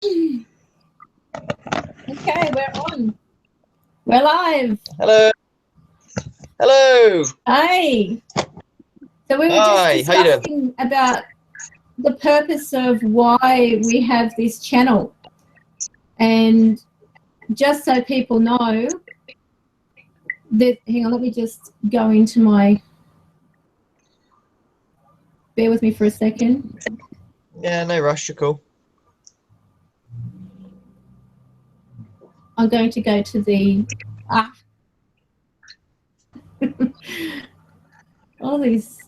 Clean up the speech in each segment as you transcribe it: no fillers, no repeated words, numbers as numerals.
Okay, we're on. We're live. Hello. Hello. Hi. So we were just discussing about the purpose of why we have this channel. And just so people know that, hang on, let me just go into my, bear with me for a second. Yeah, no rush, you're cool. I'm going to go to the, all these,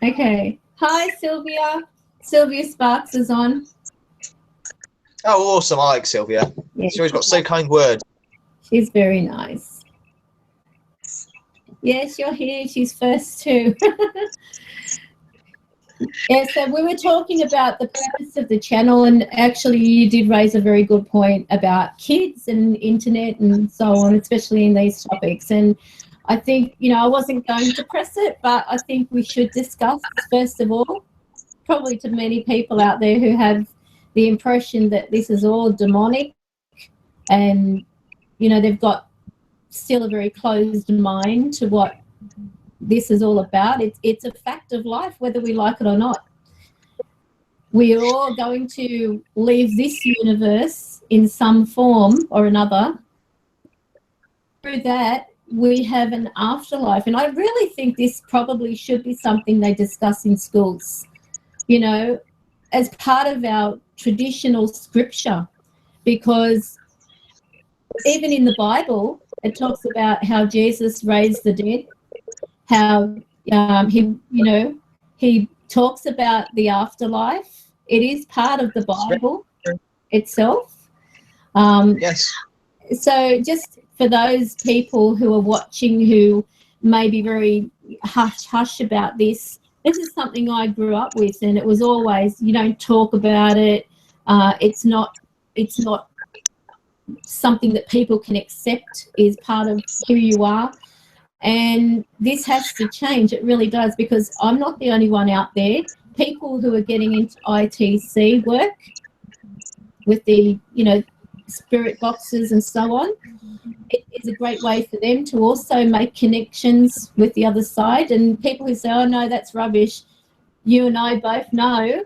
okay. Hi, Sylvia. Sylvia Sparks is on. Oh, awesome. I like Sylvia. Yeah, She's always got so kind words. she's very nice. Yes, you're here. She's first too. Yeah, so we were talking about the purpose of the channel, and actually you did raise a very good point about kids and internet and so on, especially in these topics. And I think, you know, I wasn't going to press it, but I think we should discuss, first of all, probably to many people out there who have the impression that this is all demonic and, you know, they've got still a very closed mind to what this is all about. It's a fact of life, whether we like it or not. We are all going to leave this universe in some form or another. Through that, we have an afterlife. And I really think this probably should be something they discuss in schools, you know, as part of our traditional scripture, because even in the Bible, it talks about how Jesus raised the dead, how he talks about the afterlife. It is part of the Bible itself. Yes. So just for those people who are watching who may be very hush about this, this is something I grew up with, and it was always, you don't talk about it. It's not something that people can accept is part of who you are. And this has to change. It really does, because I'm not the only one out there. People who are getting into ITC work with the, you know, spirit boxes and so on, it is a great way for them to also make connections with the other side. And people who say, oh, no, that's rubbish, you and I both know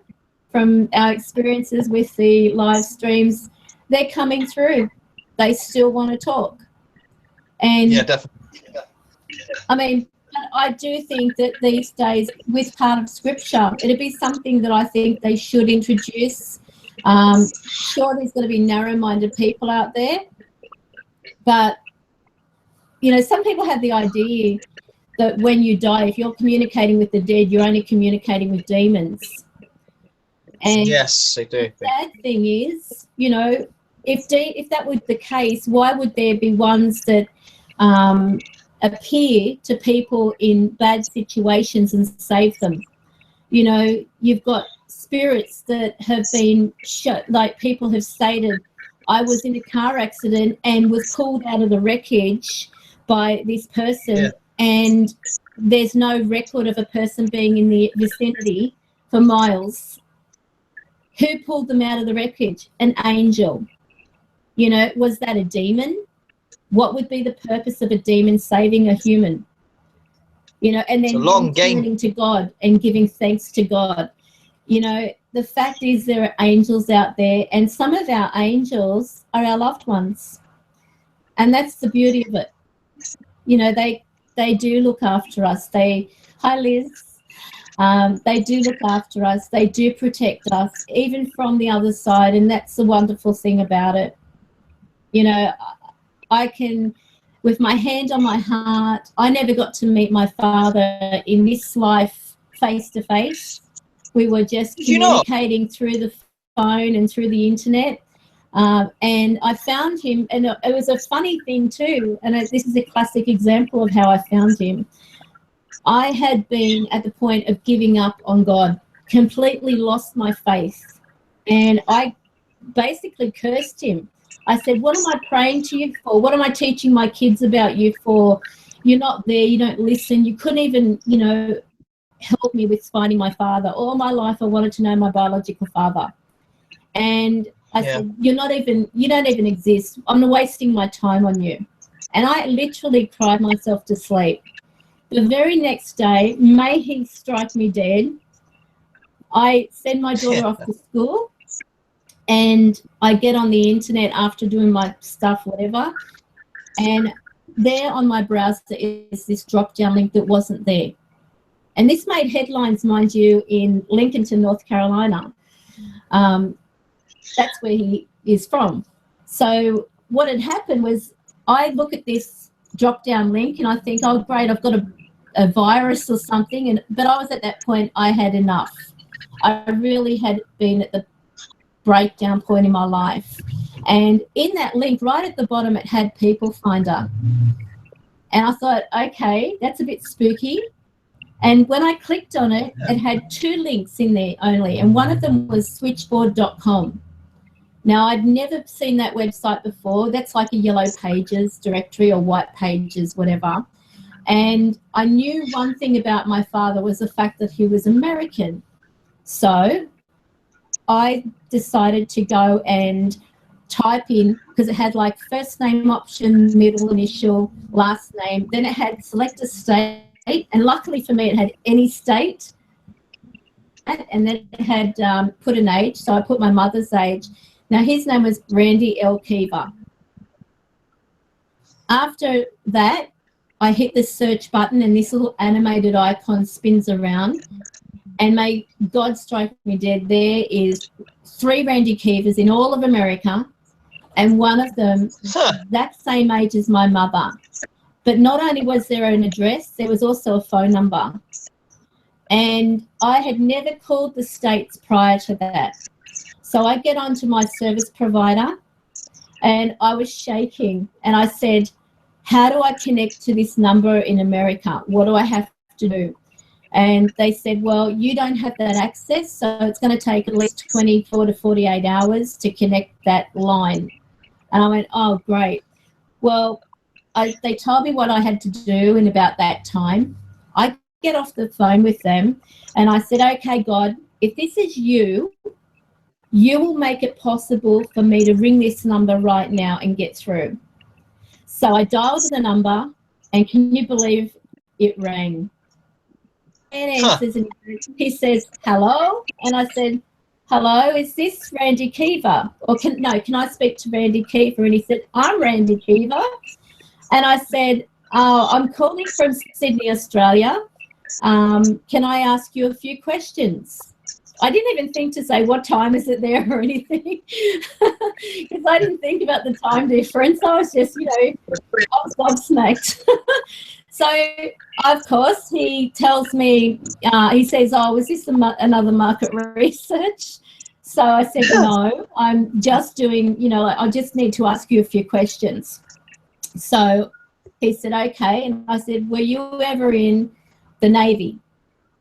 from our experiences with the live streams, they're coming through. They still want to talk. And yeah, definitely. I mean, I do think that these days, with part of scripture, it'd be something that I think they should introduce. Sure, there's going to be narrow-minded people out there, but, you know, some people have the idea that when you die, if you're communicating with the dead, you're only communicating with demons. And yes, they do. The bad thing is, you know, if that were the case, why would there be ones that appear to people in bad situations and save them? You know, you've got spirits that have been like people have stated, I was in a car accident and was pulled out of the wreckage by this person, and there's no record of a person being in the vicinity for miles. Who pulled them out of the wreckage? An angel. You know, was that a demon? What would be the purpose of a demon saving a human? You know, and then turning to God and giving thanks to God. You know, the fact is there are angels out there, and some of our angels are our loved ones. And that's the beauty of it. You know, they do look after us. Hi, Liz. They do look after us. They do protect us, even from the other side, and that's the wonderful thing about it. You know, I can, with my hand on my heart, I never got to meet my father in this life face to face. We were just communicating through the phone and through the internet. And I found him, and it was a funny thing too, and this is a classic example of how I found him. I had been at the point of giving up on God, completely lost my faith, and I basically cursed him. I said, what am I praying to you for? What am I teaching my kids about you for? You're not there. You don't listen. You couldn't even, you know, help me with finding my father. All my life I wanted to know my biological father. And I said, you don't even exist. I'm wasting my time on you. And I literally cried myself to sleep. The very next day, may he strike me dead, I send my daughter off to school, and I get on the internet after doing my stuff, whatever, and there on my browser is this drop-down link that wasn't there. And this made headlines, mind you, in Lincolnton, North Carolina. That's where he is from. So what had happened was I look at this drop-down link and I think, oh, great, I've got a virus or something. But I was at that point, I had enough. I really had been at the breakdown point in my life. And in that link, right at the bottom, it had People Finder. And I thought, okay, that's a bit spooky. And when I clicked on it, it had 2 links in there only. And one of them was switchboard.com. Now, I'd never seen that website before. That's like a Yellow Pages directory or White Pages, whatever. And I knew one thing about my father was the fact that he was American. So I decided to go and type in, because it had like first name option, middle initial, last name. Then it had select a state. And luckily for me, it had any state. And then it had put an age. So I put my mother's age. Now, his name was Randy L. Keever. After that, I hit the search button and this little animated icon spins around. And may God strike me dead, there is 3 Randy Keevers in all of America. And one of them, that same age as my mother. But not only was there an address, there was also a phone number. And I had never called the States prior to that. So I get onto my service provider and I was shaking. And I said, how do I connect to this number in America? What do I have to do? And they said, well, you don't have that access, so it's going to take at least 24 to 48 hours to connect that line. And I went, oh, great. Well, they told me what I had to do in about that time. I get off the phone with them and I said, okay, God, if this is you, you will make it possible for me to ring this number right now and get through. So I dialed the number and can you believe it rang? And answers and he says, hello? And I said, hello, is this Randy Keever? Or can I speak to Randy Keever? And he said, I'm Randy Keever. And I said, I'm calling from Sydney, Australia. Can I ask you a few questions? I didn't even think to say, what time is it there or anything? Because I didn't think about the time difference. I was just, I was gobsmacked. So, of course, he tells me, he says, oh, was this another market research? So I said, no, I'm just doing, I just need to ask you a few questions. So he said, okay. And I said, were you ever in the Navy?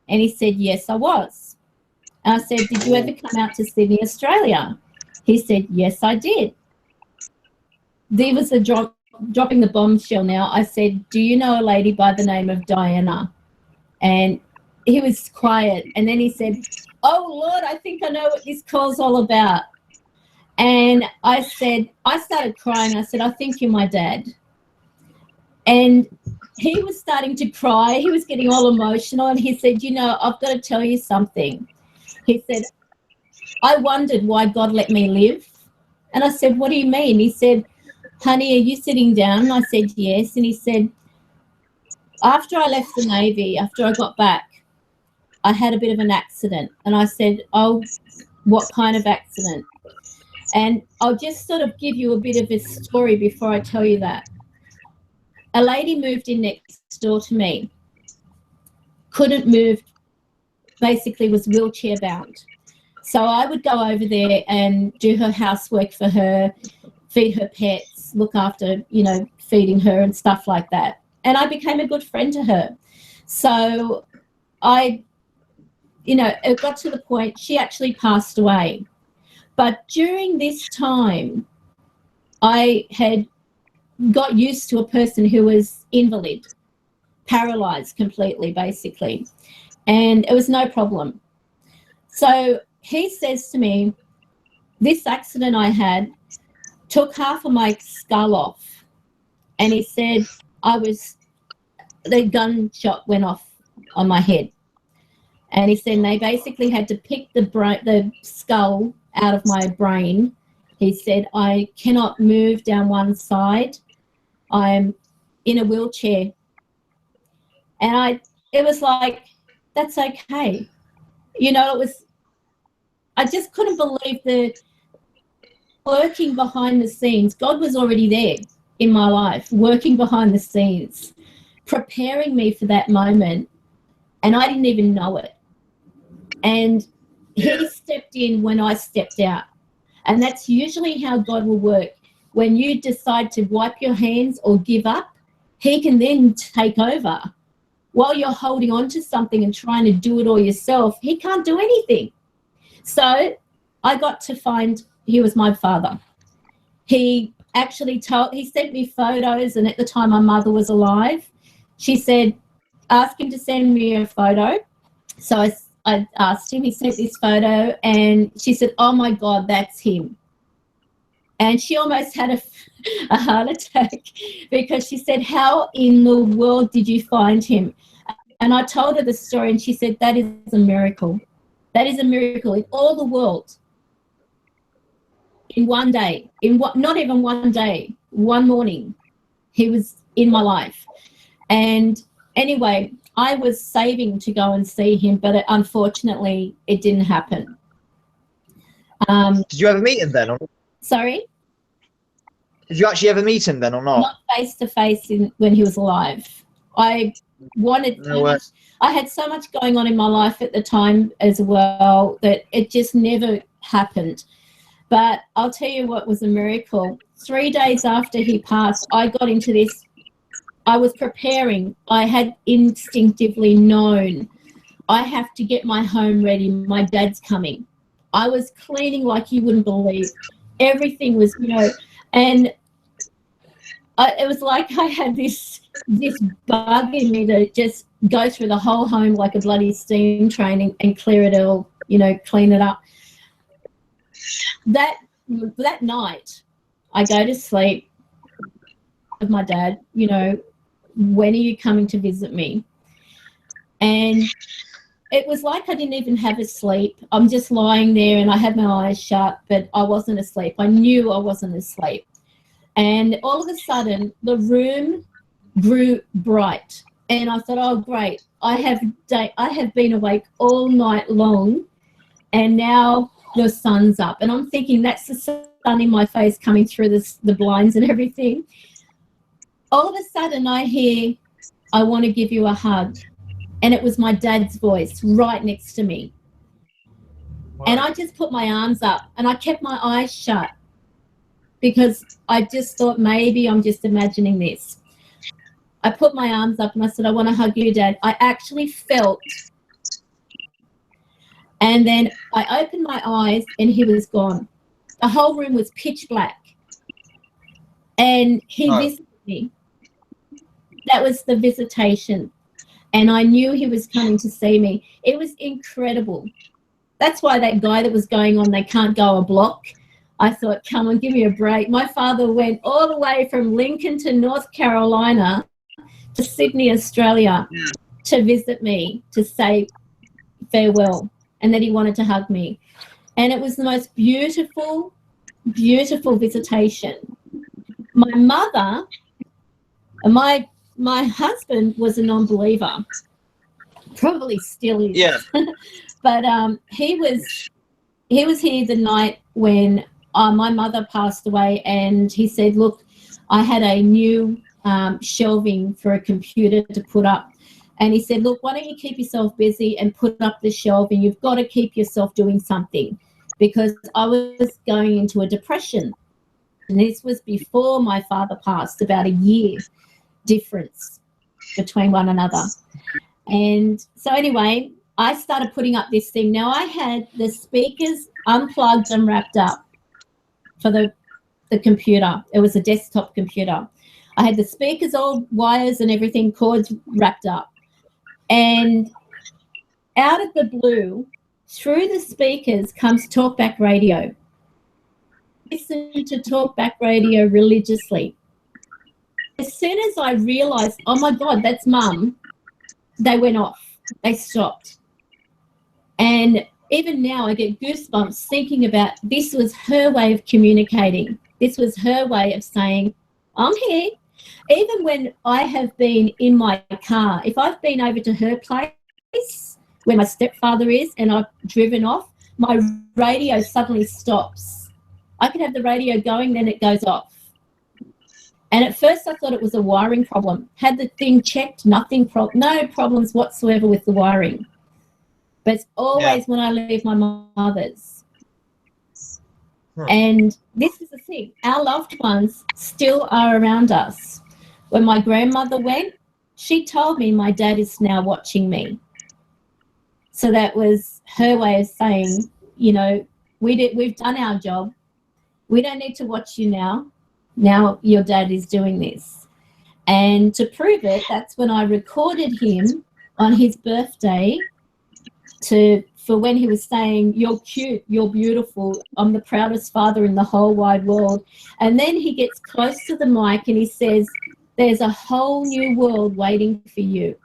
And he said, yes, I was. And I said, did you ever come out to Sydney, Australia? He said, yes, I did. There was a dropping the bombshell now. I said, do you know a lady by the name of Diana? And he was quiet. And then he said, oh, Lord, I think I know what this call's all about. And I started crying. I said, I think you're my dad. And he was starting to cry. He was getting all emotional. And he said, I've got to tell you something. He said, I wondered why God let me live. And I said, what do you mean? He said, honey, are you sitting down? And I said, yes. And he said, after I left the Navy, after I got back, I had a bit of an accident. And I said, oh, what kind of accident? And I'll just sort of give you a bit of a story before I tell you that. A lady moved in next door to me, couldn't move, basically was wheelchair bound. So I would go over there and do her housework for her, feed her pets, look after, feeding her and stuff like that. And I became a good friend to her. So it got to the point she actually passed away. But during this time, I had got used to a person who was invalid, paralyzed completely, basically. And it was no problem. So he says to me, this accident I had took half of my skull off, and he said the gunshot went off on my head, and he said they basically had to pick the skull out of my brain. He said, I cannot move down one side. I'm in a wheelchair. And it was like, that's okay. You know, I just couldn't believe the working behind the scenes. God was already there in my life, working behind the scenes, preparing me for that moment. And I didn't even know it. And he stepped in when I stepped out. And that's usually how God will work. When you decide to wipe your hands or give up, he can then take over. While you're holding on to something and trying to do it all yourself, he can't do anything. So I got to find he was my father. He actually sent me photos, and at the time my mother was alive. She said, ask him to send me a photo. So I asked him, he sent this photo, and she said, oh my God, that's him. And she almost had a heart attack because she said, how in the world did you find him? And I told her the story, and she said, that is a miracle. That is a miracle in all the world. In one day, not even one day, one morning, he was in my life. And anyway, I was saving to go and see him, but unfortunately it didn't happen. Did you ever meet him then? Or... Sorry? Did you actually ever meet him then or not? Not face to face when he was alive. I had so much going on in my life at the time as well that it just never happened. But I'll tell you what was a miracle. 3 days after he passed, I got into this. I was preparing. I had instinctively known I have to get my home ready. My dad's coming. I was cleaning like you wouldn't believe. Everything was, and it was like I had this bug in me to just go through the whole home like a bloody steam train and clear it all, clean it up. That night, I go to sleep with my dad, when are you coming to visit me? And it was like I didn't even have a sleep. I'm just lying there and I had my eyes shut, but I wasn't asleep. I knew I wasn't asleep. And all of a sudden, the room grew bright. And I thought, oh, great. I have been awake all night long, and now the sun's up. And I'm thinking that's the sun in my face coming through the blinds and everything. All of a sudden, I hear, I want to give you a hug. And it was my dad's voice right next to me. Wow. And I just put my arms up and I kept my eyes shut because I just thought maybe I'm just imagining this. I put my arms up and I said, I want to hug you, Dad. I actually felt. And then I opened my eyes and he was gone. The whole room was pitch black. And he visited me. That was the visitation. And I knew he was coming to see me. It was incredible. That's why that guy that was going on, they can't go a block. I thought, come on, give me a break. My father went all the way from Lincoln to North Carolina to Sydney, Australia to visit me, to say farewell, and that he wanted to hug me. And it was the most beautiful, beautiful visitation. My mother, my husband was a non-believer, probably still is. Yeah. But he was here the night when my mother passed away, and he said, look, I had a new shelving for a computer to put up. And he said, look, why don't you keep yourself busy and put up the shelving? You've got to keep yourself doing something, because I was going into a depression. And this was before my father passed, about a year difference between one another. And so anyway, I started putting up this thing. Now I had the speakers unplugged and wrapped up for the computer. It was a desktop computer. I had the speakers, all wires and everything, cords wrapped up. And out of the blue, through the speakers comes talkback radio. listened to talkback radio religiously. As soon as I realised, oh my God, that's Mum, they went off. They stopped. And even now I get goosebumps thinking about this was her way of communicating. This was her way of saying, I'm here. Even when I have been in my car, if I've been over to her place where my stepfather is and I've driven off, my radio suddenly stops. I can have the radio going, then it goes off. And at first I thought it was a wiring problem. Had the thing checked, no problems whatsoever with the wiring. But it's always when I leave my mother's. And this is the thing, our loved ones still are around us. When my grandmother went, she told me my dad is now watching me. So that was her way of saying, you know, we've done our job. We don't need to watch you now. Now your dad is doing this. And to prove it, that's when I recorded him on his birthday for when he was saying, you're cute, you're beautiful, I'm the proudest father in the whole wide world. And then he gets close to the mic and he says, there's a whole new world waiting for you.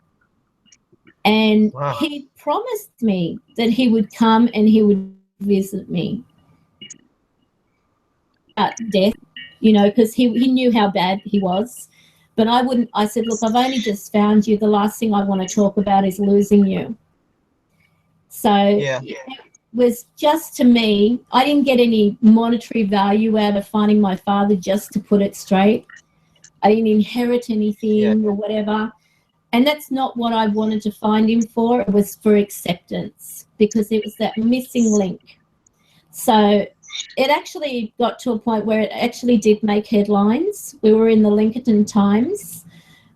And he promised me that he would come and he would visit me at death, you know, because he knew how bad he was. But I said, look, I've only just found you. The last thing I want to talk about is losing you. So it was just, to me, I didn't get any monetary value out of finding my father, just to put it straight. I didn't inherit anything or whatever. And that's not what I wanted to find him for. It was for acceptance, because it was that missing link. So it actually got to a point where it actually did make headlines. We were in the Lincoln Times,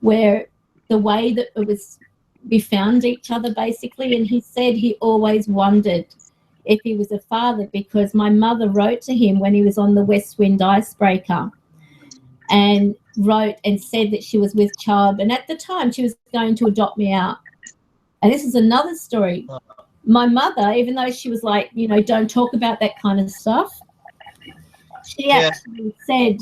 where the way that we found each other, basically, and he said he always wondered if he was a father, because my mother wrote to him when he was on the West Wind icebreaker and wrote and said that she was with child, and at the time she was going to adopt me out. And this is another story. My mother, even though she was like, you know, don't talk about that kind of stuff, she actually said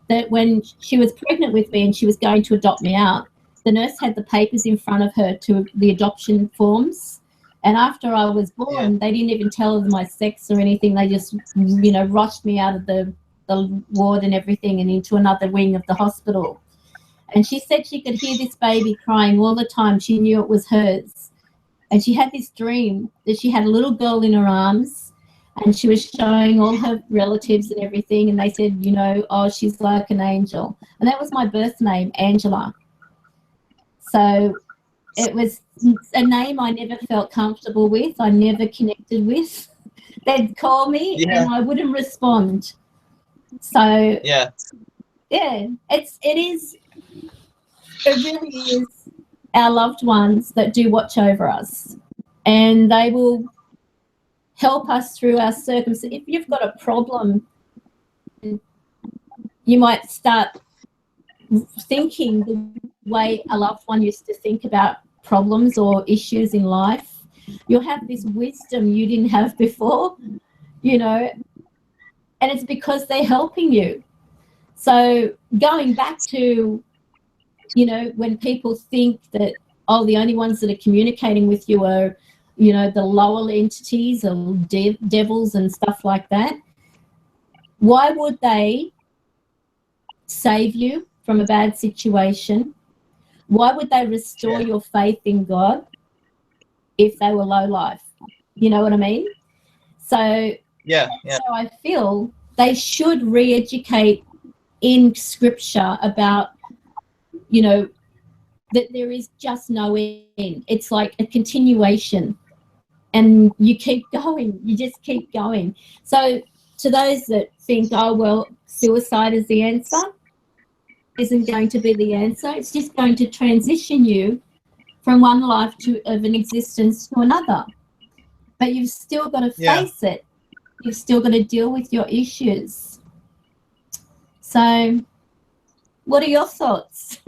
that when she was pregnant with me and she was going to adopt me out, the nurse had the papers in front of her, to the adoption forms. And after I was born, they didn't even tell her my sex or anything. They just, you know, rushed me out of the ward and everything and into another wing of the hospital. And she said she could hear this baby crying all the time. She knew it was hers. And she had this dream that she had a little girl in her arms and she was showing all her relatives and everything. And they said, you know, oh, she's like an angel. And that was my birth name, Angela. So it was a name I never felt comfortable with. I never connected with. They'd call me and I wouldn't respond. So it really is our loved ones that do watch over us, and they will help us through our circumstances. If you've got a problem, you might start thinking the way a loved one used to think about problems or issues in life. You'll have this wisdom you didn't have before, you know, and it's because they're helping you. So going back to, you know, when people think that, oh, the only ones that are communicating with you are, you know, the lower entities or devils and stuff like that, why would they save you from a bad situation? Why would they restore your faith in God if they were low life? You know what I mean? So so I feel they should re-educate in scripture about, you know, that there is just no end. It's like a continuation and you keep going. You just keep going. So to those that think, oh, well, suicide is the answer, isn't going to be the answer. It's just going to transition you from one life of an existence to another. But you've still got to face it. You've still got to deal with your issues. So what are your thoughts?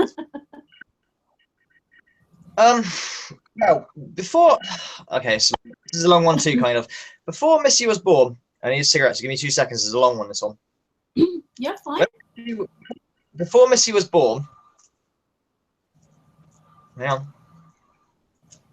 Well, so this is a long one too, kind of. Before Missy was born, I need a cigarette, so give me 2 seconds. It's a long one, this one. Yeah, fine. Before Missy was born, hang on.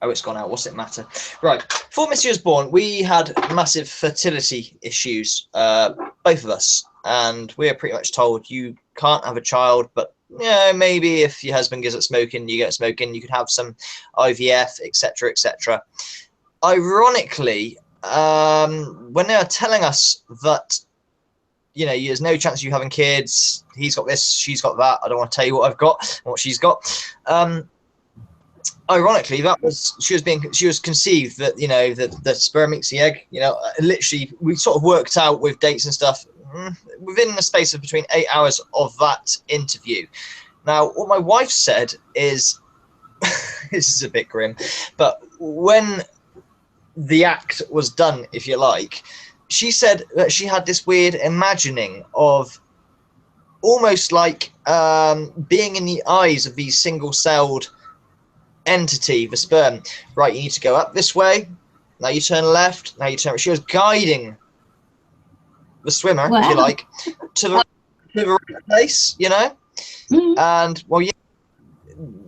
Oh, it's gone out. What's it matter? Right. Before Missy was born, we had massive fertility issues, both of us. And we were pretty much told you can't have a child, but yeah, maybe if your husband gives up smoking, you get smoking, you could have some IVF, etc., etc. Ironically, when they were telling us that, you know, there's no chance of you having kids, he's got this, she's got that, I don't want to tell you what I've got, what she's got. Ironically, that was she was conceived that, you know, that the sperm meets the egg. You know, literally, we sort of worked out with dates and stuff within the space of between 8 hours of that interview. Now, what my wife said is, this is a bit grim, but when the act was done, if you like, she said that she had this weird imagining of almost like being in the eyes of these single-celled entity, the sperm. Right, you need to go up this way, now you turn left, now you turn. She was guiding the swimmer, if you like, to the right place, you know. And well, yeah,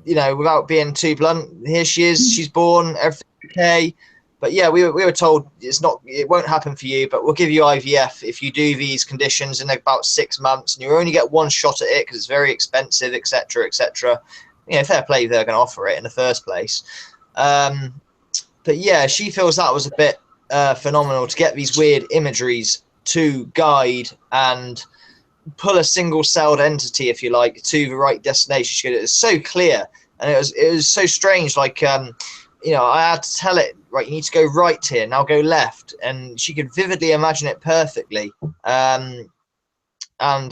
you know, without being too blunt, here she is, she's born, everything's okay. But yeah, we were told it won't happen for you, but we'll give you IVF if you do these conditions in about 6 months, and you only get one shot at it because it's very expensive, etc., etc. You know, fair play, they're going to offer it in the first place. But yeah, she feels that was a bit phenomenal to get these weird imageries to guide and pull a single-celled entity, if you like, to the right destination. It was so clear, and it was so strange. Like, you know, I had to tell it, right, you need to go right here, now go left, and she could vividly imagine it perfectly. And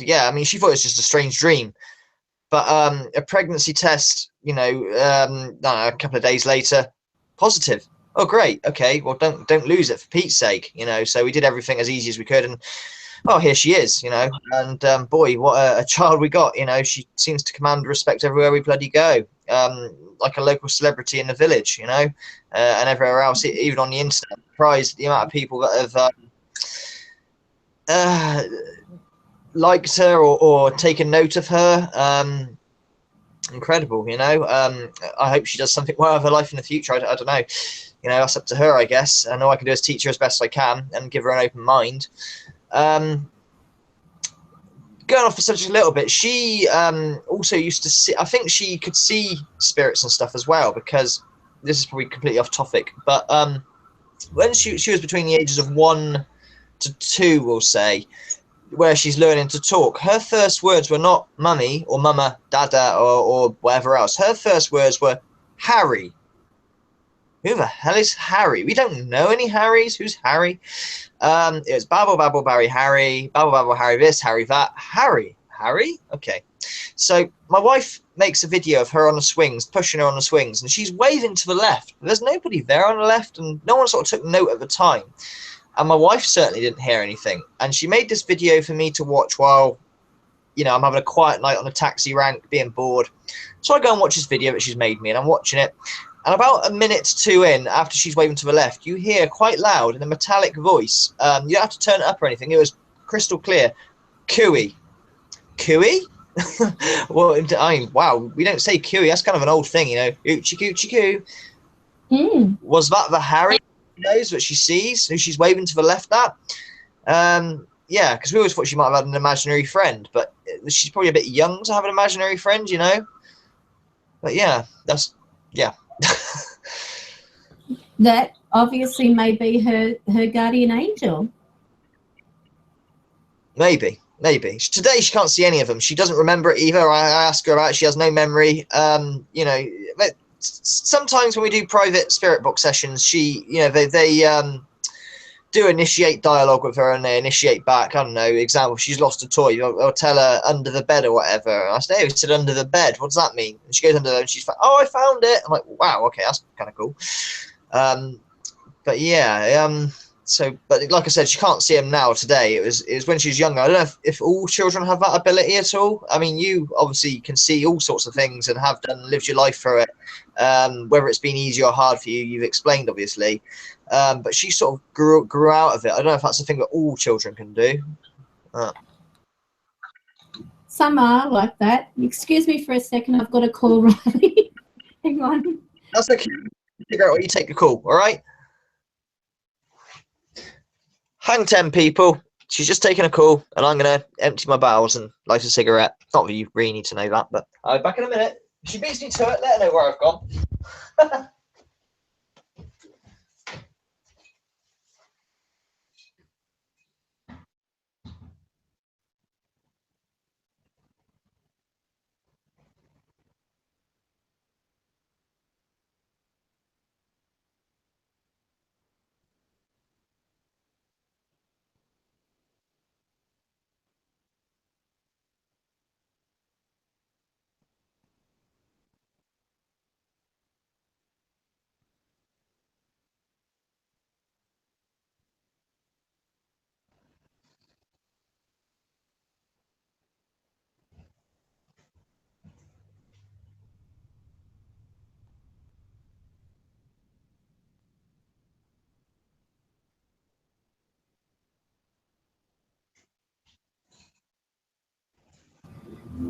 yeah, I mean, she thought it was just a strange dream. But a pregnancy test, you know, a couple of days later, positive. Oh, great. Okay, well, don't lose it, for Pete's sake, you know. So we did everything as easy as we could, and oh, here she is, you know. And boy, what a child we got. You know, she seems to command respect everywhere we bloody go, like a local celebrity in the village, you know, and everywhere else, even on the internet. I'm surprised the amount of people that have liked her or taken note of her. Incredible, you know. I hope she does something well with her life in the future. I don't know, you know, that's up to her, I guess. And all I can do is teach her as best I can and give her an open mind. Going off the subject a little bit, she also used to see, I think she could see spirits and stuff as well, because this is probably completely off topic, but when she was between the ages of 1 to 2, we'll say, where she's learning to talk, her first words were not mummy or mama, dada, or whatever else. Her first words were Harry. Who the hell is Harry? We don't know any Harrys. Who's Harry? It was babble, babble, Barry, Harry, babble, babble, Harry this, Harry that. Harry? Okay. So my wife makes a video of her on the swings, pushing her on the swings, and she's waving to the left. There's nobody there on the left, and no one sort of took note at the time. And my wife certainly didn't hear anything. And she made this video for me to watch while, you know, I'm having a quiet night on a taxi rank, being bored. So I go and watch this video that she's made me, and I'm watching it. And about a minute to 2 in, after she's waving to the left, you hear quite loud in a metallic voice. You don't have to turn it up or anything. It was crystal clear. Cooey. Cooey? Well, wow, we don't say Cooey. That's kind of an old thing, you know. Oochie coochie coo. Was that the Harry knows that she sees, who she's waving to the left at? Yeah, because we always thought she might have had an imaginary friend, but she's probably a bit young to have an imaginary friend, you know. But yeah, yeah. That obviously may be her guardian angel. Maybe. Today she can't see any of them. She doesn't remember it either. I ask her about it. She has no memory. You know, sometimes when we do private spirit box sessions, she, you know, they do initiate dialogue with her, and they initiate back. I don't know, example, she's lost a toy, I'll tell her under the bed or whatever. And I say, oh, it's under the bed, what does that mean? And she goes under there and she's like, oh, I found it. I'm like, wow, okay, that's kind of cool. But yeah, So, but like I said, she can't see them now today. It was when she was younger. I don't know if all children have that ability at all. I mean, you obviously can see all sorts of things and have done, lived your life through it. Whether it's been easy or hard for you, you've explained, obviously. But she sort of grew out of it. I don't know if that's the thing that all children can do. Some are like that. Excuse me for a second. I've got a call, Riley. Hang on. That's okay. Figure out what you take a call, all right? Hang 10, people. She's just taking a call, and I'm going to empty my bowels and light a cigarette. Not that you really need to know that, but I'll be back in a minute. If she beats me to it, let her know where I've gone.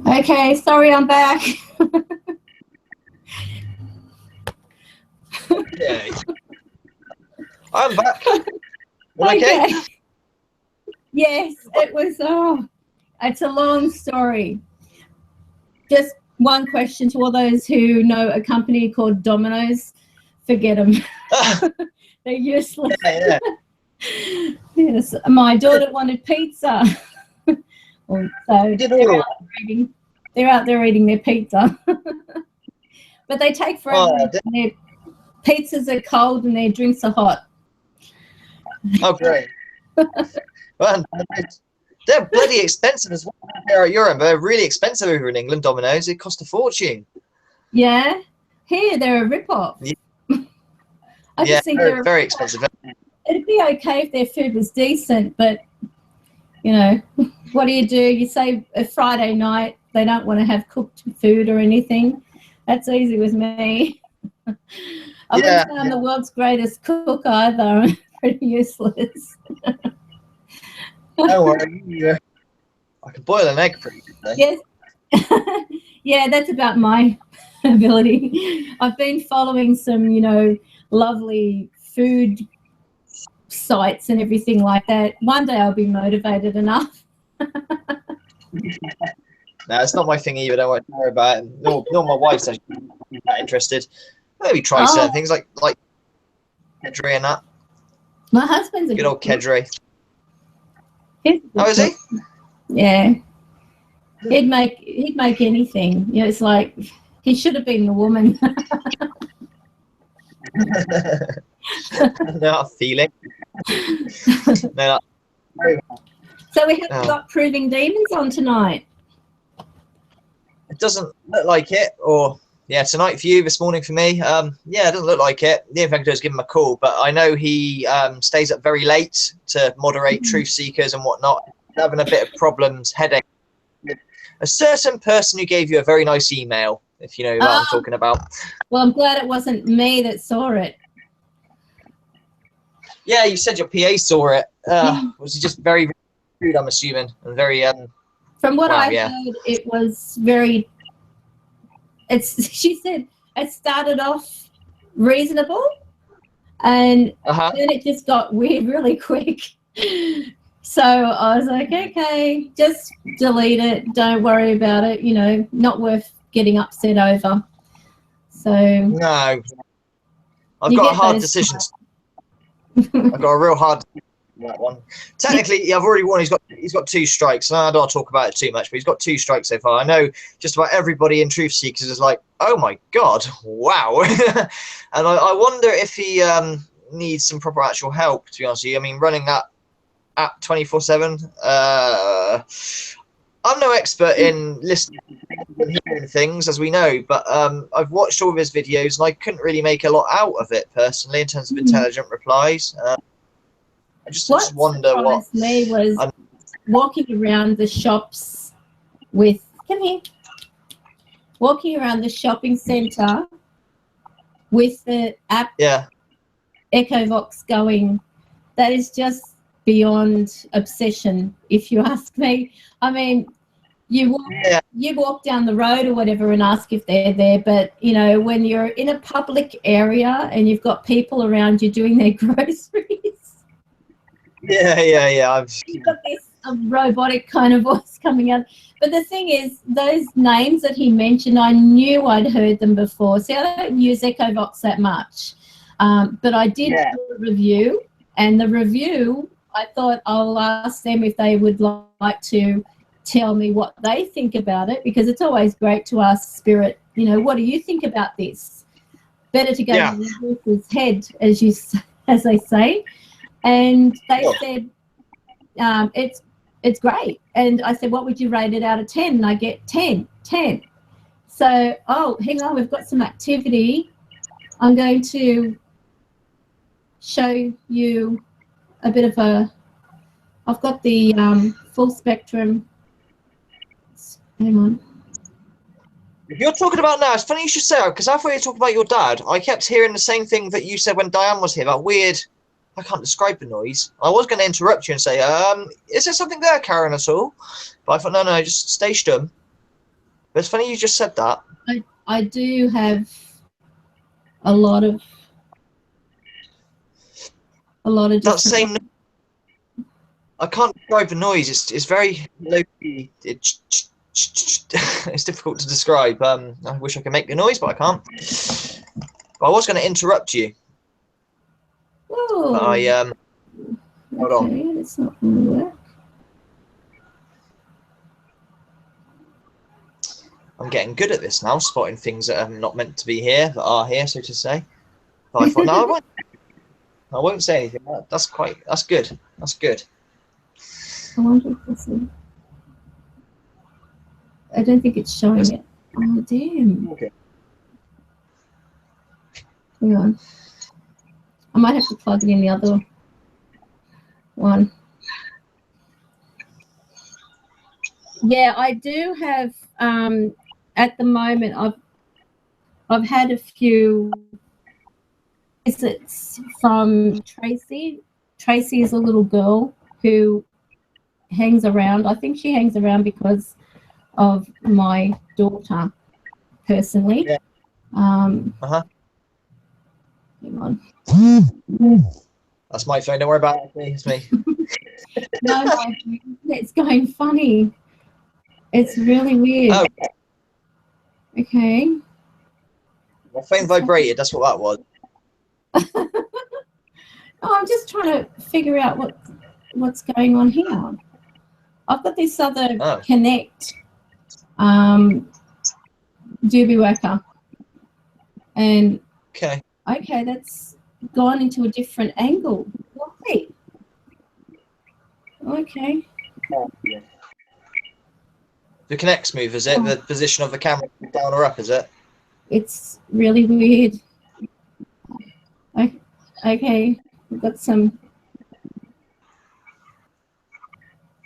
Okay, sorry, I'm back. Okay. I'm back. Okay. Yes, it was. Oh, it's a long story. Just one question to all those who know a company called Domino's. Forget them. They're useless. Yeah. Yes, my daughter wanted pizza. So they're out there eating their pizza. But they take forever. Their pizzas are cold and their drinks are hot. Oh, great. Well, they're bloody expensive as well. They're at Europe, but they're really expensive over in England, Domino's. They cost a fortune. Yeah. Here, they're a rip-off. Yeah. I just think they're very expensive. It'd be okay if their food was decent, but, you know, what do? You say a Friday night, they don't want to have cooked food or anything. That's easy with me. I wouldn't say I'm the world's greatest cook either. I'm pretty useless. Don't worry. I can boil an egg pretty good. Yes. Yeah, that's about my ability. I've been following some, lovely food sites and everything like that. One day I'll be motivated enough. No, it's not my thing either. Don't worry about it. Nor my wife's actually that interested. Maybe try certain things like kedgeree and that. My husband's a good old kedgeree. Oh, is he? Yeah. He'd make anything. It's like he should have been the woman. No feeling. No. So we haven't got Proving Demons on tonight. It doesn't look like it, or tonight for you, this morning for me. It doesn't look like it. The only thing I can do is give him a call, but I know he stays up very late to moderate truth seekers and whatnot. Having a bit of problems, headache. A certain person who gave you a very nice email, if you know what I'm talking about. Well, I'm glad it wasn't me that saw it. Yeah, you said your PA saw it. Was he just very rude, I'm assuming, and very From what I heard, it was very. She said it started off reasonable, and then it just got weird really quick. So I was like, okay, just delete it. Don't worry about it. Not worth getting upset over. So no, I've got a hard decision. I've got a real hard that one. Technically, I've already won. He's got 2 strikes. I don't want to talk about it too much, but he's got 2 strikes so far. I know just about everybody in Truth Seekers is like, oh my god, wow. And I wonder if he needs some proper actual help, to be honest with you. I mean, running that app 24/7. I'm no expert in listening and hearing things, as we know, but I've watched all of his videos and I couldn't really make a lot out of it personally in terms of intelligent replies. I just wonder what. Surprised me was walking around the shops with, come here, walking around the shopping centre with the app EchoVox going. That is just beyond obsession, if you ask me. I mean, you walk down the road or whatever and ask if they're there, but, you know, when you're in a public area and you've got people around you doing their groceries. You've got this robotic kind of voice coming out. But the thing is, those names that he mentioned, I knew I'd heard them before. See, I don't use EchoVox that much, but I did do a review, and the review, I thought I'll ask them if they would like to tell me what they think about it, because it's always great to ask spirit, you know, what do you think about this? Better to go in the horse's head, as they say. And they said, it's great. And I said, what would you rate it out of 10? And I get 10. So, oh, hang on, we've got some activity. I'm going to show you a bit of I've got the full spectrum. Hang on. If you're talking about now, it's funny you should say that, because after you talk about your dad, I kept hearing the same thing that you said when Diane was here, that weird, I can't describe the noise. I was going to interrupt you and say, is there something there, Karen, at all? But I thought, no, just stay stum. But it's funny you just said that. I do have a lot of that same. I can't describe the noise. It's very low key. It's difficult to describe. I wish I could make the noise, but I can't. But I was going to interrupt you. Oh. But hold on. It's not going to work. I'm getting good at this now, spotting things that are not meant to be here, that are here, so to say. But I thought, no, I won't say anything. That's good. That's good. I wonder if this is... I don't think it's showing it. Oh, damn. Okay. Hang on. I might have to plug it in the other one. Yeah, I do have, at the moment, I've had a few visits from Tracy. Tracy is a little girl who hangs around. I think she hangs around because of my daughter, personally. Yeah. Hang on. That's my phone. Don't worry about it. It's me. No, it's going funny. It's really weird. Oh. Okay. My phone vibrated. That's what that was. I'm just trying to figure out what's going on here. I've got this other Connect doobie worker, and okay, that's gone into a different angle. Why? Okay. The Connect's move, is it? The position of the camera down or up, is it? It's really weird. Okay, we've got some.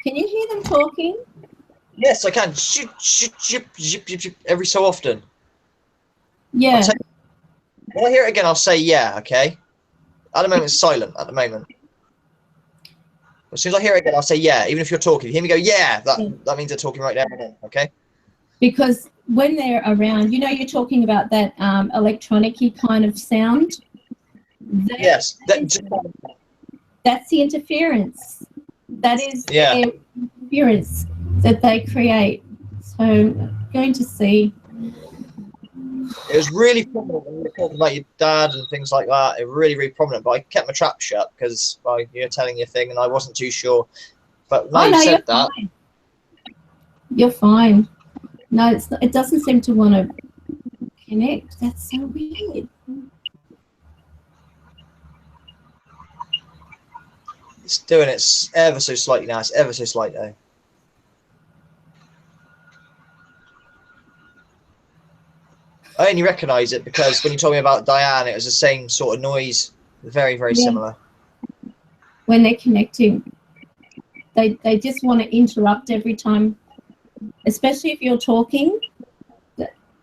Can you hear them talking? Yes, I can. Every so often. Yeah. When I hear it again, I'll say yeah, okay? At the moment, it's silent at the moment. As soon as I hear it again, I'll say yeah. Even if you're talking, you hear me go yeah, that means they're talking right there and then, okay? Because when they're around, you know, you're talking about that electronic-y kind of sound. Yes. That's the interference. That is the interference that they create. So I'm going to see. It was really prominent when you were talking about your dad and things like that. It was really, really prominent. But I kept my trap shut because you're telling your thing and I wasn't too sure. But now you said that. Fine. You're fine. No, it's not, it doesn't seem to want to connect. That's so weird. It's doing it ever so slightly now. It's ever so slight though. I only recognise it because when you told me about Diane, it was the same sort of noise. Very, very similar. when they're connecting. They just want to interrupt every time, especially if you're talking.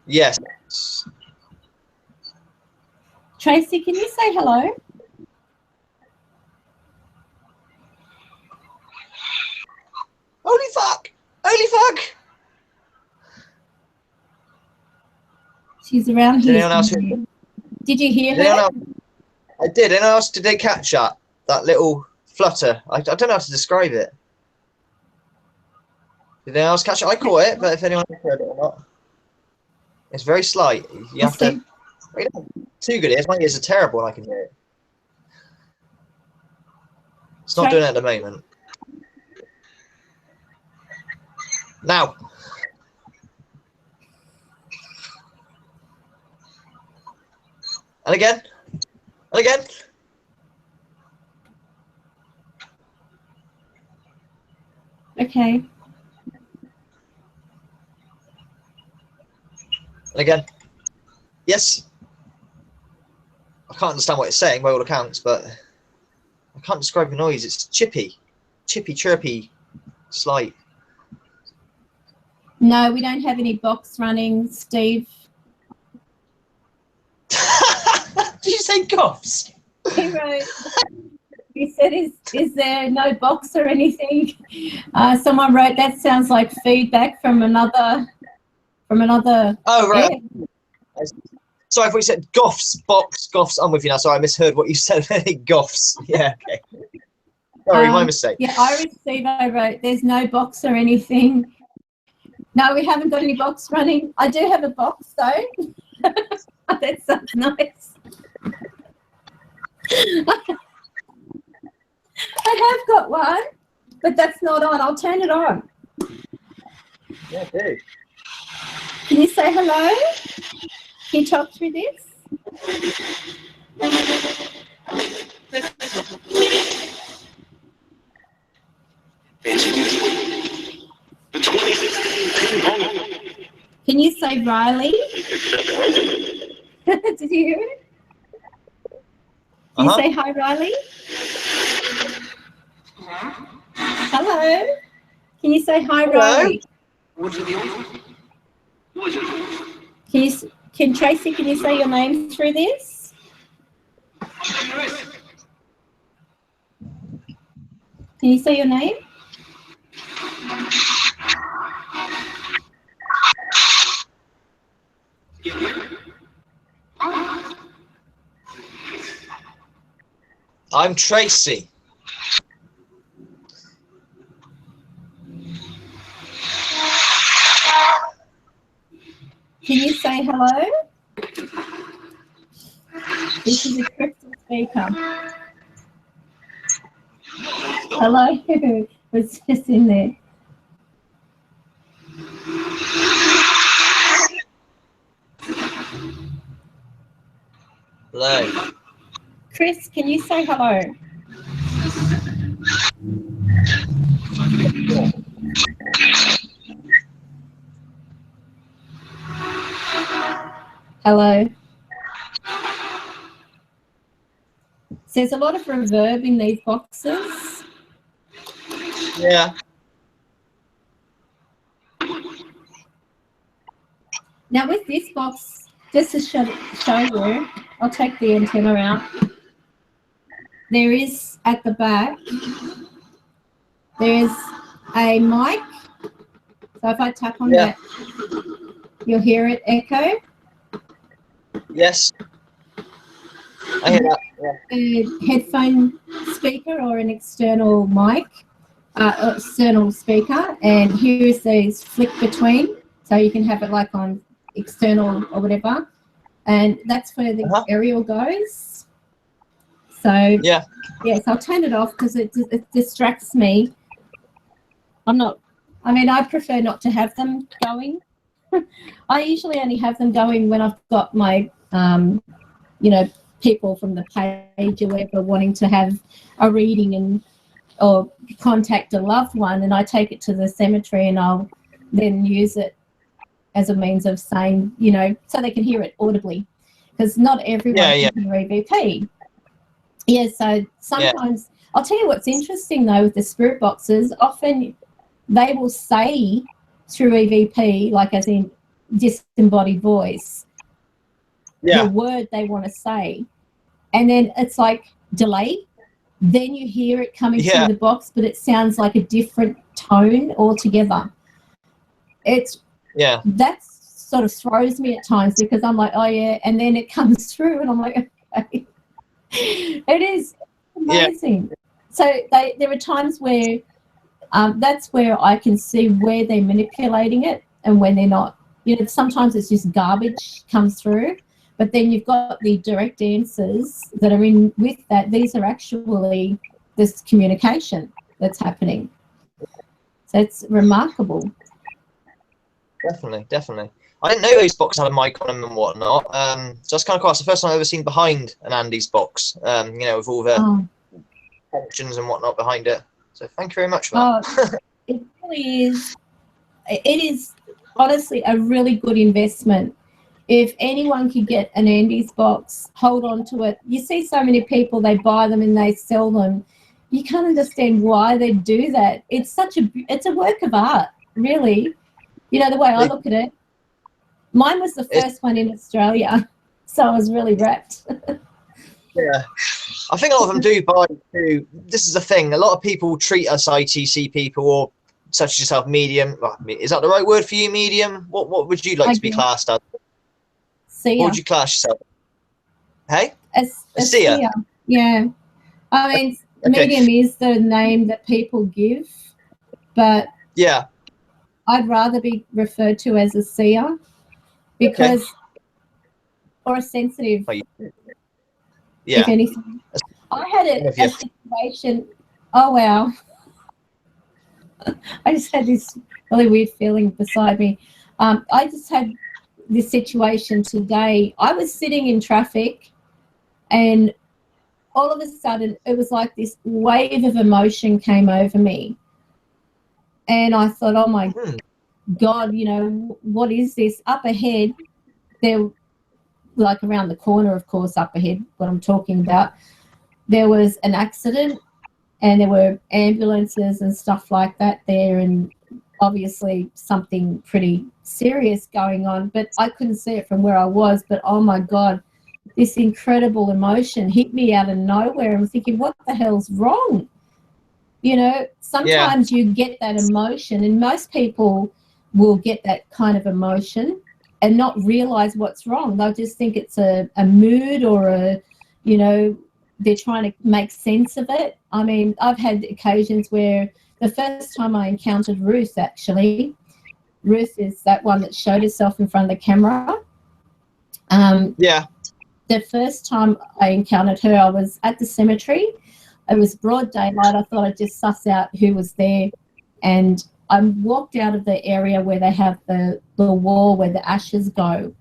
Yes. Tracy, can you say hello? Holy fuck! Holy fuck! She's around Did here. anyone else? Did you hear Did anyone her? else? I did. Anyone else? Did they catch that? That little flutter? I don't know how to describe it. Did anyone else catch it? I caught it, but if anyone else heard it or not, it's very slight. You have to. Too good ears. My ears are terrible, and I can hear it. It's not doing it at the moment. Now. And again. And again. Okay. And again. Yes. I can't understand what it's saying by all accounts, but I can't describe the noise. It's chippy. Chippy, chirpy, slight. No, we don't have any box running, Steve. Did you say goths? He wrote, he said, is there no box or anything? Someone wrote, that sounds like feedback from another. Oh, right. Yeah. Sorry, I thought you said goths, box, goths. I'm with you now. Sorry, I misheard what you said. Goths. Yeah, okay. Sorry, my mistake. Yeah, Iris Stevo wrote, there's no box or anything. No, we haven't got any box running. I do have a box, though. That sounds nice. I have got one, but that's not on. I'll turn it on. Yeah, do. Can you say hello? Can you talk through this? Can you say Riley? Did you hear it? Can you say hi, Riley? Hello. Can you say hi, Riley? Can Tracy, can you say your name through this? Can you say your name? I'm Tracy. Can you say hello? This is a crystal speaker. Hello. It's just in there. Hello. Chris, can you say hello? Hello. So there's a lot of reverb in these boxes. Yeah. Now with this box, just to show you, I'll take the antenna out. There is at the back, there is a mic. So if I tap on that, you'll hear it echo. Yes. I hear that. Yeah. A headphone speaker or an external mic, external speaker, and here is these flick between, so you can have it like on external or whatever, and that's where the aerial goes. So yes, I'll turn it off because it distracts me. I prefer not to have them going. I usually only have them going when I've got my, people from the page or whatever wanting to have a reading or contact a loved one, and I take it to the cemetery and I'll then use it as a means of saying, so they can hear it audibly, because not everyone can hear EVP. Yeah, so sometimes I'll tell you what's interesting though with the spirit boxes. Often they will say through EVP, like as in disembodied voice, the word they want to say, and then it's like delayed. Then you hear it coming through the box, but it sounds like a different tone altogether. That sort of throws me at times because I'm like, oh yeah, and then it comes through, and I'm like, okay. It is amazing. So there are times where that's where I can see where they're manipulating it and when they're not. You know, sometimes it's just garbage comes through, but then you've got the direct answers that are in with that. These are actually this communication that's happening. So it's remarkable. Definitely. I didn't know those boxes had a mic on them and whatnot. So that's kind of cool. It's the first time I've ever seen behind an Andy's box, you know, with all the functions and whatnot behind it. So thank you very much for that. It really is. It is honestly a really good investment. If anyone could get an Andy's box, hold on to it. You see so many people, they buy them and they sell them. You can't understand why they do that. It's a work of art, really. You know, the way I look at it. Mine was the first one in Australia, so I was really rapt. Yeah. I think a lot of them do buy too. This is the thing. A lot of people treat us ITC people, or such as yourself, medium. Is that the right word for you, medium? What would you like to be classed as? Seer. What would you class yourself? Hey? A seer. Yeah. I mean, medium is the name that people give, but I'd rather be referred to as a seer because, or a sensitive. If anything. I had a situation. Oh, wow. I just had this really weird feeling beside me. I just had this situation today. I was sitting in traffic and all of a sudden it was like this wave of emotion came over me. And I thought, oh, my God, you know, what is this? Up ahead, there, like around the corner, of course, up ahead, what I'm talking about, there was an accident and there were ambulances and stuff like that there, and obviously something pretty serious going on, but I couldn't see it from where I was. But oh my God, this incredible emotion hit me out of nowhere. I'm thinking, what the hell's wrong? You know, sometimes you get that emotion, and most people will get that kind of emotion and not realize what's wrong. They'll just think it's a mood or a, you know, they're trying to make sense of it. I mean, I've had occasions where the first time I encountered Ruth, actually, Ruth is that one that showed herself in front of the camera. The first time I encountered her, I was at the cemetery. It was broad daylight. I thought I'd just suss out who was there. And I walked out of the area where they have the wall where the ashes go.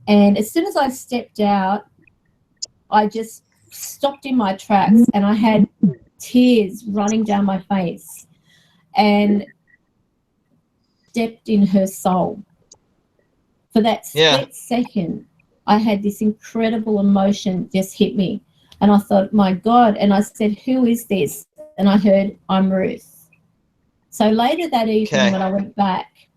And as soon as I stepped out, I just stopped in my tracks and I had tears running down my face and stepped in her soul. For that split second, I had this incredible emotion just hit me. And I thought, my God. And I said, who is this? And I heard, I'm Ruth. So later that evening when I went back,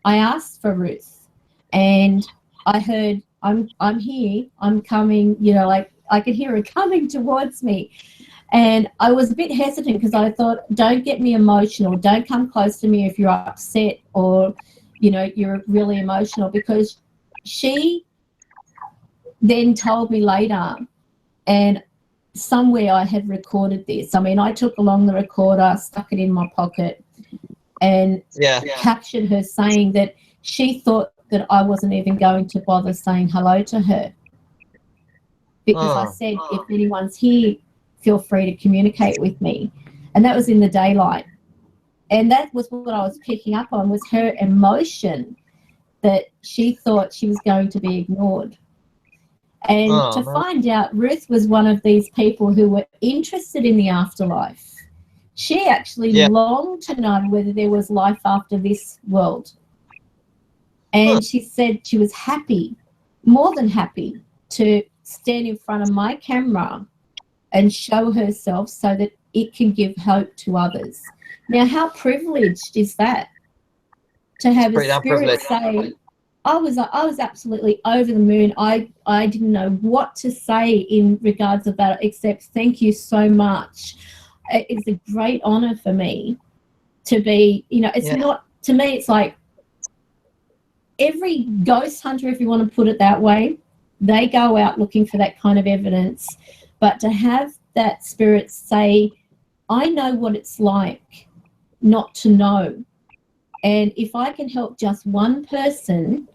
I asked for Ruth. And I heard, I'm here, I'm coming, you know, like I could hear her coming towards me. And I was a bit hesitant because I thought, don't get me emotional. Don't come close to me if you're upset or, you know, you're really emotional, because she then told me later, and somewhere I had recorded this. I mean, I took along the recorder, stuck it in my pocket, and captured her saying that she thought that I wasn't even going to bother saying hello to her. Because I said, if anyone's here, feel free to communicate with me. And that was in the daylight. And that was what I was picking up on, was her emotion that she thought she was going to be ignored. And to find out, Ruth was one of these people who were interested in the afterlife. She actually longed to know whether there was life after this world. And she said she was happy, more than happy, to stand in front of my camera and show herself so that it can give hope to others. Now, how privileged is that? To have a spirit say, I was absolutely over the moon. I didn't know what to say in regards of that, except thank you so much. It's a great honor for me to be, it's not, to me, it's like every ghost hunter, if you want to put it that way, they go out looking for that kind of evidence. But to have that spirit say, I know what it's like not to know. And if I can help just one person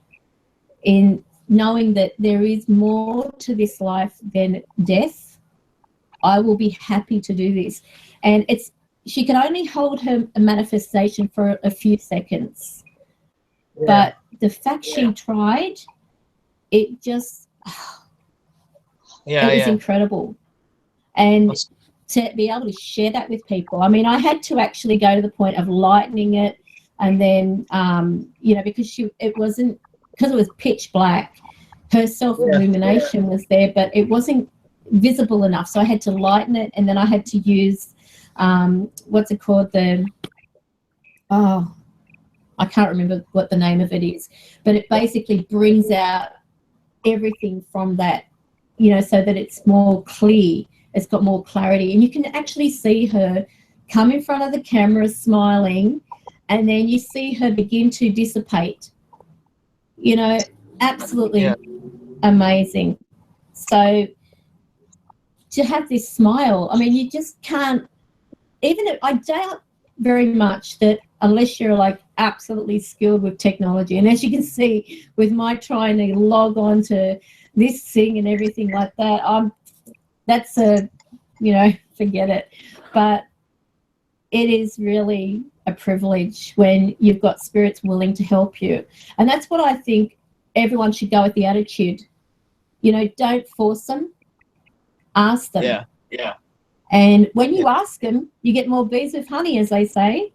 in knowing that there is more to this life than death, I will be happy to do this. And she can only hold her manifestation for a few seconds. Yeah. But the fact she tried, it just, it was incredible. And to be able to share that with people, I mean, I had to actually go to the point of lightening it. And then, because it was pitch black, her self-illumination was there, but it wasn't visible enough. So I had to lighten it, and then I had to use, what's it called? I can't remember what the name of it is, but it basically brings out everything from that, so that it's more clear, it's got more clarity. And you can actually see her come in front of the camera smiling, and then you see her begin to dissipate. Absolutely amazing. So to have this smile, I mean, you just can't, I doubt very much that unless you're like absolutely skilled with technology, and as you can see with my trying to log on to this thing and everything like that, forget it. But it is really a privilege when you've got spirits willing to help you. And that's what I think everyone should go with, the attitude. Don't force them. Ask them. Yeah. And when you ask them, you get more bees with honey, as they say.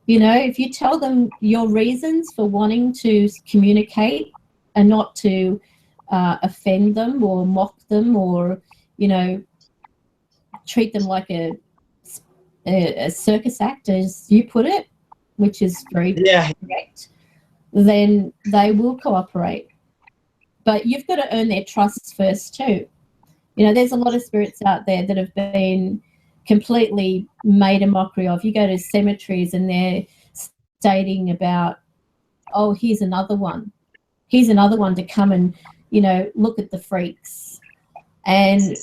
If you tell them your reasons for wanting to communicate and not to offend them or mock them or, treat them like a circus act, as you put it, which is very correct, then they will cooperate. But you've got to earn their trust first too. There's a lot of spirits out there that have been completely made a mockery of. You go to cemeteries and they're stating about, oh, here's another one to come and, look at the freaks. And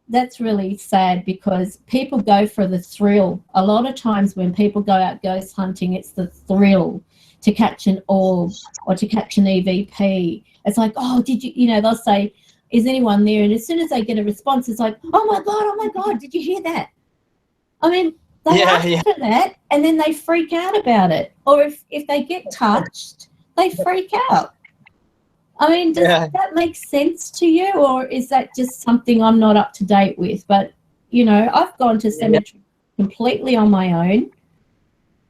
that's really sad, because people go for the thrill. A lot of times when people go out ghost hunting, it's the thrill to catch an orb or to catch an EVP. It's like, oh, did you, they'll say, is anyone there? And as soon as they get a response, it's like, oh my God, did you hear that? I mean, they ask for that and then they freak out about it. Or if they get touched, they freak out. I mean, does that make sense to you, or is that just something I'm not up to date with? But, I've gone to cemetery completely on my own.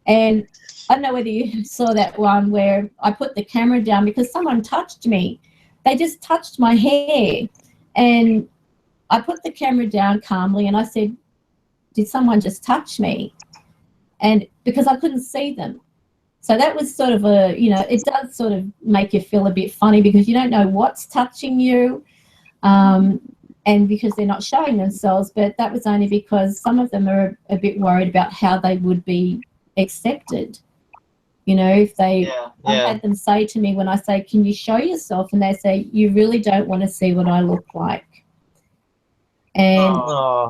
And I don't know whether you saw that one where I put the camera down because someone touched me. They just touched my hair. And I put the camera down calmly and I said, did someone just touch me? And because I couldn't see them. So that was sort of it does sort of make you feel a bit funny because you don't know what's touching you, and because they're not showing themselves. But that was only because some of them are a bit worried about how they would be accepted. If they, I had them say to me when I say, can you show yourself? And they say, you really don't want to see what I look like. And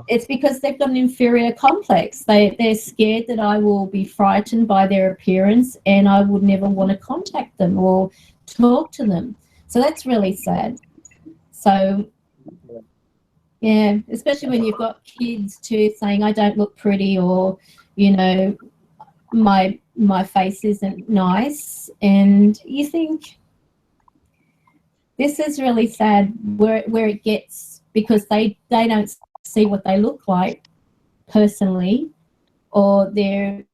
it's because they've got an inferior complex. They're scared that I will be frightened by their appearance and I would never want to contact them or talk to them. So that's really sad. So, especially when you've got kids too saying, I don't look pretty, or, my face isn't nice. And you think, this is really sad where it gets, because they don't see what they look like personally, or they're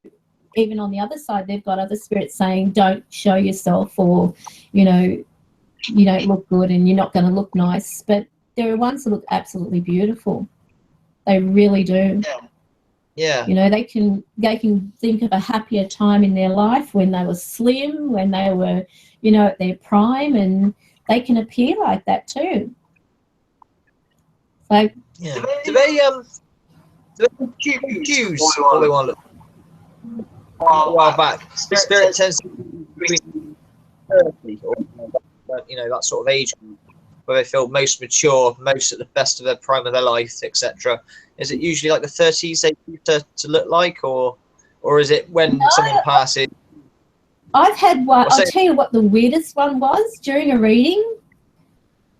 even on the other side, they've got other spirits saying, don't show yourself, or, you don't look good and you're not going to look nice. But there are ones that look absolutely beautiful. They really do. Yeah. You know, they can think of a happier time in their life when they were slim, when they were, you know, at their prime, and they can appear like that too. So Yeah. Do they choose what they want to look a while back? Spirit tends to be 30 or, you know, that sort of age where they feel most mature, most at the best of their prime of their life, etc. Is it usually like the 30s they choose to look like, or is it when someone passes? I've had one. I'll tell you what the weirdest one was during a reading.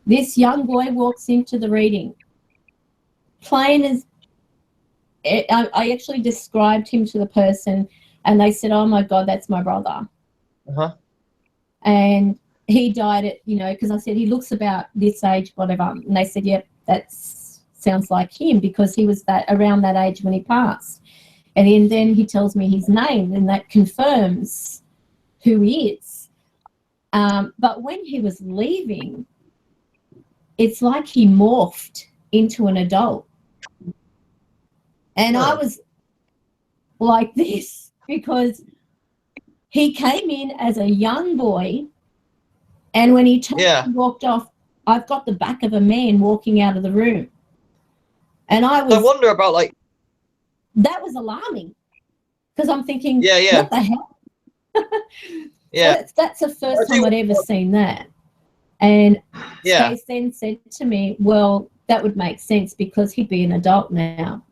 This young boy walks into the reading, plain as. I actually described him to the person, and they said, "Oh my God, that's my brother." And he died at, you know, because I said he looks about this age, whatever, and they said, "Yep, that sounds like him," because he was that around that age when he passed. And then he tells me his name, and that confirms who he is. But when he was leaving, it's like he morphed into an adult. And I was like this because he came in as a young boy, and when he turned and walked off, I've got the back of a man walking out of the room. And I wonder about, like... That was alarming because I'm thinking, what the hell? So that's the first time I'd ever seen that. And Stace then said to me, well, that would make sense because he'd be an adult now.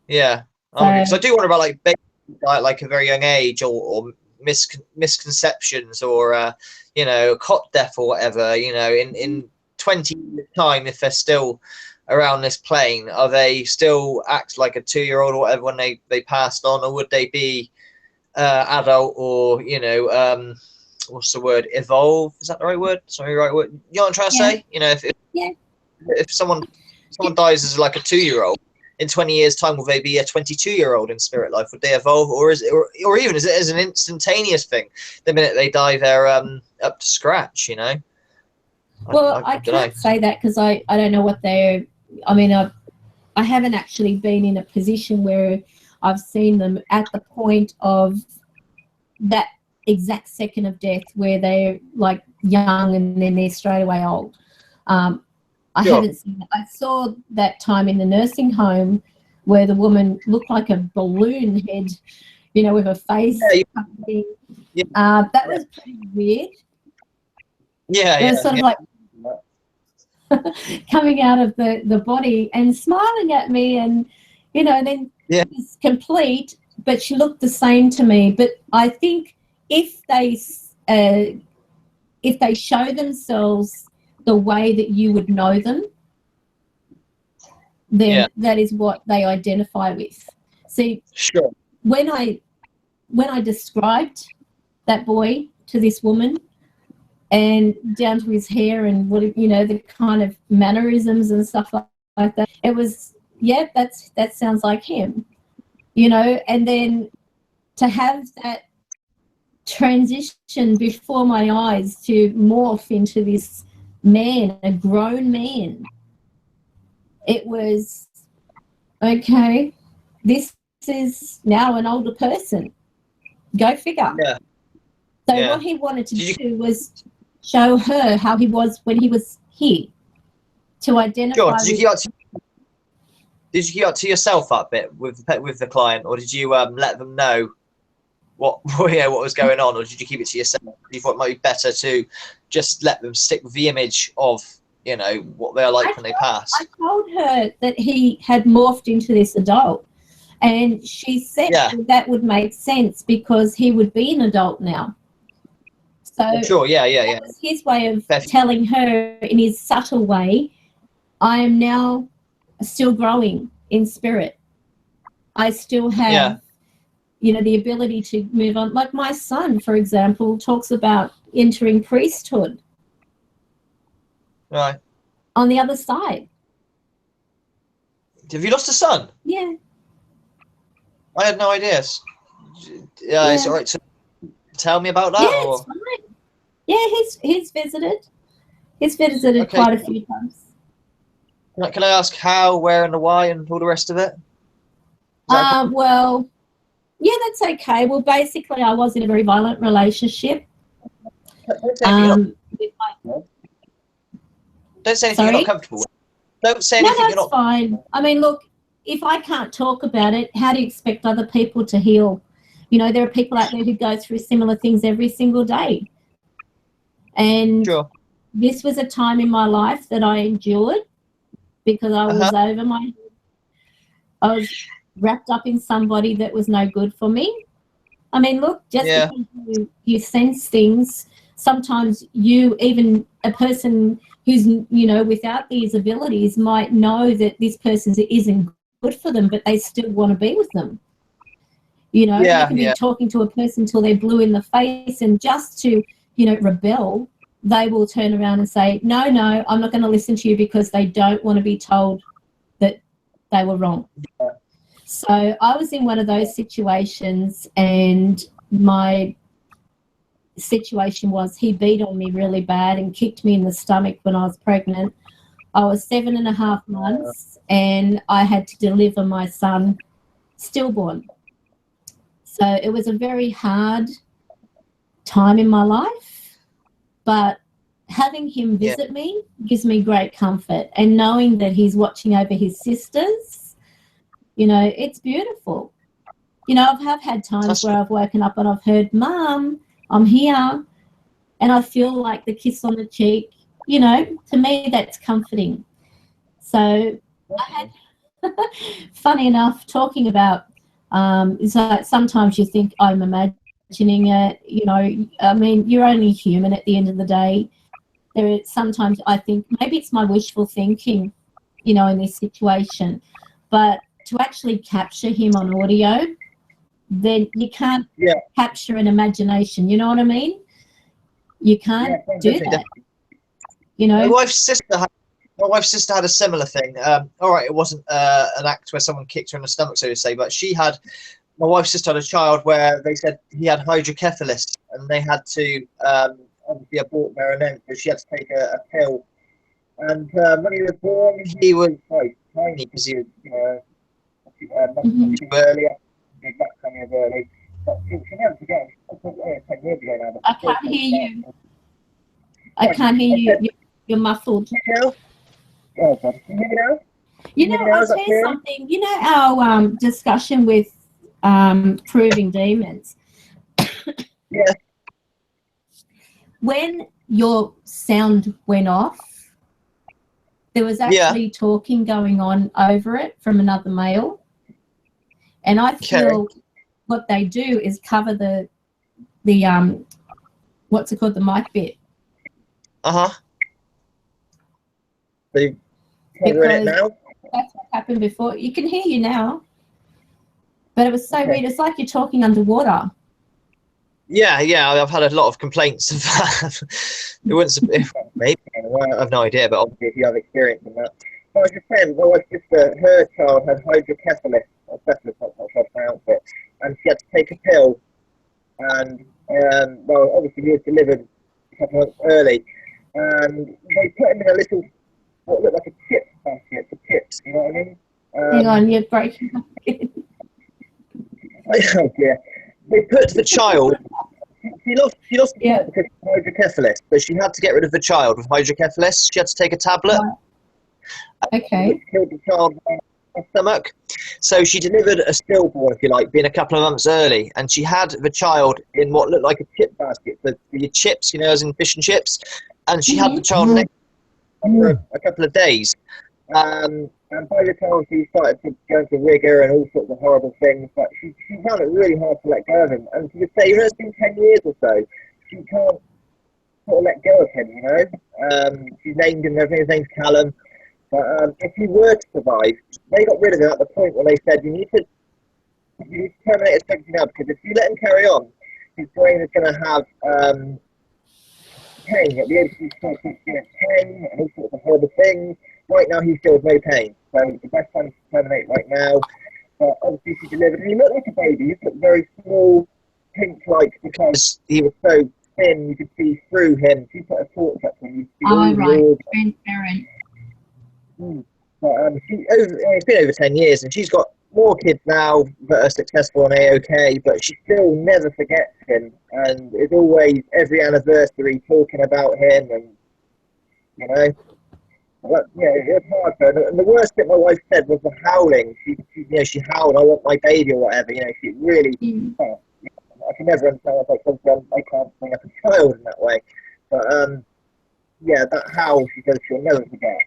Yeah. Because I do wonder about, like a very young age, or misconceptions, or you know, cot death or whatever. You know, in 20 years' time, if they're still around this plane, are they still act like a 2-year-old or whatever when they passed on, or would they be adult, or, you know, what's the word, evolve? Is that the right word? Sorry, right word. You know what I'm trying to say? You know, if someone dies as like a 2-year-old, in 20 years' time, will they be a 22-year-old in spirit life? Would they evolve, or is it, or even is it as an instantaneous thing? The minute they die, they're up to scratch. You know. Well, I can't say that because I don't know what they're. I mean, I haven't actually been in a position where I've seen them at the point of that exact second of death where they're like young and then they're straight away old. I haven't seen that. I saw that time in the nursing home where the woman looked like a balloon head, you know, with her face. That was pretty weird. It was sort of like coming out of the body and smiling at me, and, you know, then it's complete, but she looked the same to me. But I think if they show themselves the way that you would know them, then that is what they identify with. See, when I described that boy to this woman, and down to his hair and what, you know, the kind of mannerisms and stuff like that, it was, that sounds like him, you know. And then to have that transition before my eyes to morph into this man, a grown man, it was, okay, this is now an older person. Go figure. So what he wanted to do was show her how he was when he was here, to identify. Did you keep up to yourself that bit with the client, or did you let them know what was going on, or did you keep it to yourself? You thought it might be better to just let them stick with the image of, you know, what they're like when they pass? I told her that he had morphed into this adult, and she said that would make sense because he would be an adult now. So that was his way of telling her in his subtle way, I am now still growing in spirit. I still have, you know, the ability to move on. Like my son, for example, talks about entering priesthood. Right. On the other side. Have you lost a son? Yeah. I had no idea. Is it all right to tell me about that? Yeah, it's fine. Yeah, he's visited. He's visited quite a few times. Can I ask how, where, and the why, and all the rest of it? Well, yeah, that's okay. Well, basically, I was in a very violent relationship. Don't say anything you're not comfortable with. Don't say anything you're not. Fine. I mean, look, if I can't talk about it, how do you expect other people to heal? You know, there are people out there who go through similar things every single day. And this was a time in my life that I endured because I was over my head. I was wrapped up in somebody that was no good for me. I mean, look, just because you sense things, sometimes even a person who's, you know, without these abilities might know that this person isn't good for them, but they still want to be with them. You know, you can be talking to a person till they're blue in the face, and just to, you know, rebel, they will turn around and say, no, I'm not going to listen to you, because they don't want to be told that they were wrong. Yeah. So I was in one of those situations, and my situation was he beat on me really bad and kicked me in the stomach when I was pregnant. I was 7.5 months, and I had to deliver my son stillborn. So it was a very hard time in my life, but having him visit me gives me great comfort, and knowing that he's watching over his sisters, you know, it's beautiful. You know, I've had times where I've woken up and I've heard, Mum, I'm here, and I feel like the kiss on the cheek. You know, to me, that's comforting. So I had, funny enough, talking about, it's like sometimes you think I'm imagining it, you know, I mean, you're only human at the end of the day. Sometimes I think maybe it's my wishful thinking, you know, in this situation, but to actually capture him on audio, then you can't capture an imagination, you know what I mean? You can't do that. Definitely. You know, my wife's sister had a similar thing. All right, it wasn't an act where someone kicked her in the stomach, so to say, but my wife's sister had a child where they said he had hydrocephalus, and they had to obviously abort there and then, because she had to take a pill. And when he was born, he was quite tiny, because he was, you know, earlier, the exact 10 years early. But she never forget, 10 years ago now. I can't hear you. I can't hear you. You're muffled. Oh, God. Can you hear me now? You know, I'll tell you something. You know our discussion with proving demons? Yeah. When your sound went off, there was actually talking going on over it from another male. And I feel what they do is cover the what's it called, the mic bit. So you covering it now? That's what happened before. You can hear you now. But it was so weird. It's like you're talking underwater. Yeah, I've had a lot of complaints of that. It wasn't maybe, I have no idea, but obviously if you have experience in that. I was just saying, my wife's sister, her child had hydrocephalus, or cephalus, not sure how to pronounce it, and she had to take a pill. And well, obviously he was delivered a couple months early, and they put him in a little, what looked like a chip basket for chips. You know what I mean? Hang on, you're breaking up again. Oh dear. They put the child. She lost the child because of hydrocephalus, but she had to get rid of the child with hydrocephalus. She had to take a tablet. Okay. Which killed the child in her stomach. So she delivered a stillborn, if you like, being a couple of months early, and she had the child in what looked like a chip basket for your chips, you know, as in fish and chips, and she had the child next for a couple of days. And by the time she started to go into rigour and all sorts of horrible things, but she found it really hard to let go of him. And to just say, it's been 10 years or so, she can't sort of let go of him, you know. She's named him, his name's Callum. But if he were to survive, they got rid of him at the point where they said, you need to terminate his pregnancy now, because if you let him carry on, his brain is going to have pain. At the age of 14, pain and all sorts of horrible things. Right now, he feels no pain. So the best time to terminate right now. But obviously, she delivered. And he looked like a baby. He looked very small, pink-like, because he was so thin, you could see through him. She put a torch up him. You could see all the transparent. But it's been over 10 years, and she's got more kids now that are successful and A-OK, but she still never forgets him, and is always, every anniversary, talking about him, and, you know. But, yeah, it's hard for her. And the worst bit my wife said was the howling. She howled, "I want my baby," or whatever. She really. I can never understand why I can't bring up a child in that way. But yeah, that howl, she says she'll never forget.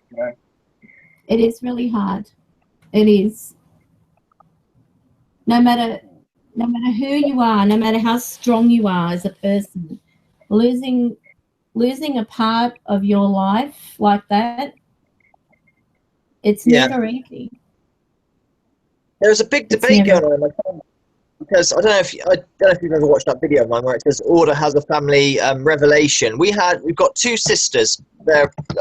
It is really hard. It is. No matter who you are, no matter how strong you are as a person, losing a part of your life like that, it's never easy. There's a big debate going on in my family, because I don't know if you've ever watched that video of mine where it says Order has a family revelation. We've got two sisters.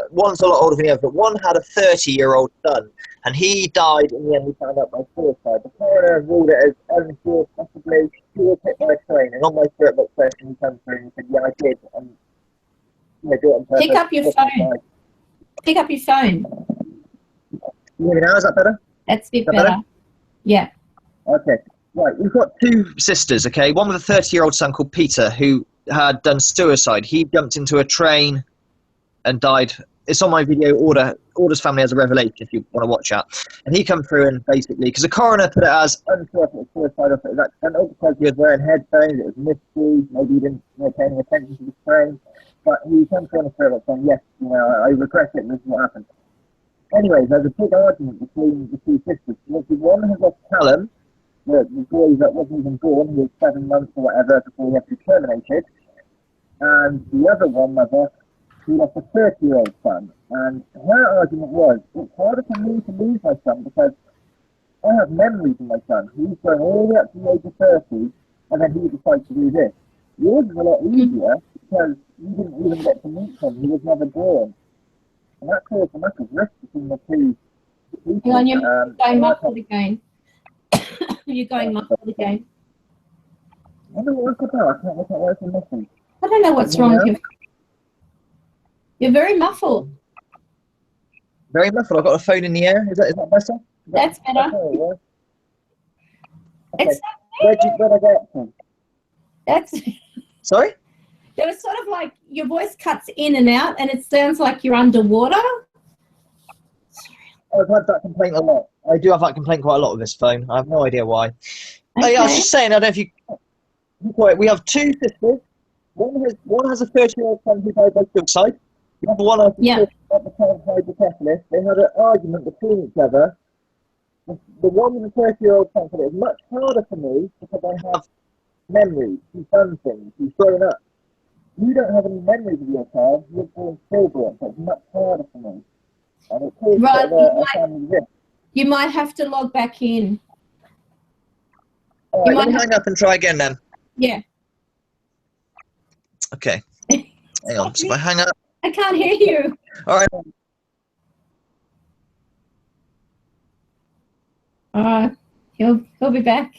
One's a lot older than the other, but one had a 30-year-old son, and he died in the end. We found out by suicide. The coroner ruled it as unsure, possibly he was hit by a train. And on my spirit box question, he comes through and he said, "Yeah, I did." And do it on purpose. Pick up your phone. Pick up your phone. Can you hear me now? Is that better? That's a bit better. Yeah. Okay. Right. We've got two sisters, okay? One with a 30-year-old son called Peter who had done suicide. He jumped into a train and died. It's on my video, Order's family has a revelation, if you want to watch that. And he come through and basically, because the coroner put it as unsure if it was suicide or if it was accidental, because he was wearing headphones, it was misty, maybe he didn't pay any attention to the train. But he comes through on the spirit saying, "Yes, I regret it, and this is what happened." Anyway, there's a big argument between the two sisters. One has lost Callum, the boy that wasn't even born, he was 7 months or whatever before he had to be terminated. And the other one, mother, who lost a 30-year-old son. And her argument was, it's harder for me to lose my son because I have memories of my son. He's grown all the way up to the age of 30, and then he decides to do this. Yours is a lot easier because you didn't even get to meet him. He was never born. And that caused a massive rift between the two people. Hang on, you're going muffled again. You're going muffled again. I wonder what it's about. I can't work out why it's missing. I don't know what's wrong with you. You're very muffled. Very muffled. I've got a phone in the air. Is that better? That's better. Okay. It's Where'd I get up to? That's. Sorry? It was sort of like your voice cuts in and out, and it sounds like you're underwater. I've had that complaint a lot. I do have that complaint quite a lot with this phone. I have no idea why. Okay. I was just saying, I don't know if you. We have two sisters. One has a 30-year-old son who died by suicide. The other one has at the time died by catalyst. They had an argument between each other. The one with the 30-year-old son said, "It's much harder for me because I have memories. He's done things. He's grown up. You don't have any memories of your child. You're born stillborn, so it's much harder for me." And it caused a family rift. You might have to log back in. All right, let me hang up and try again then. Yeah. Okay. Hang on. So if I hang up. I can't hear you. All right. He'll be back.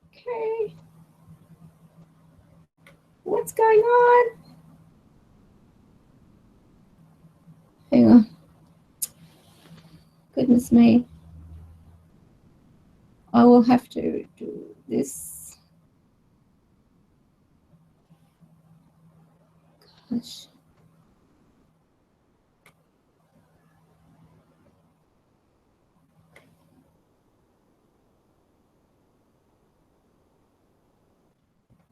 Okay. What's going on? Hang on. Goodness me. I will have to do this. Gosh.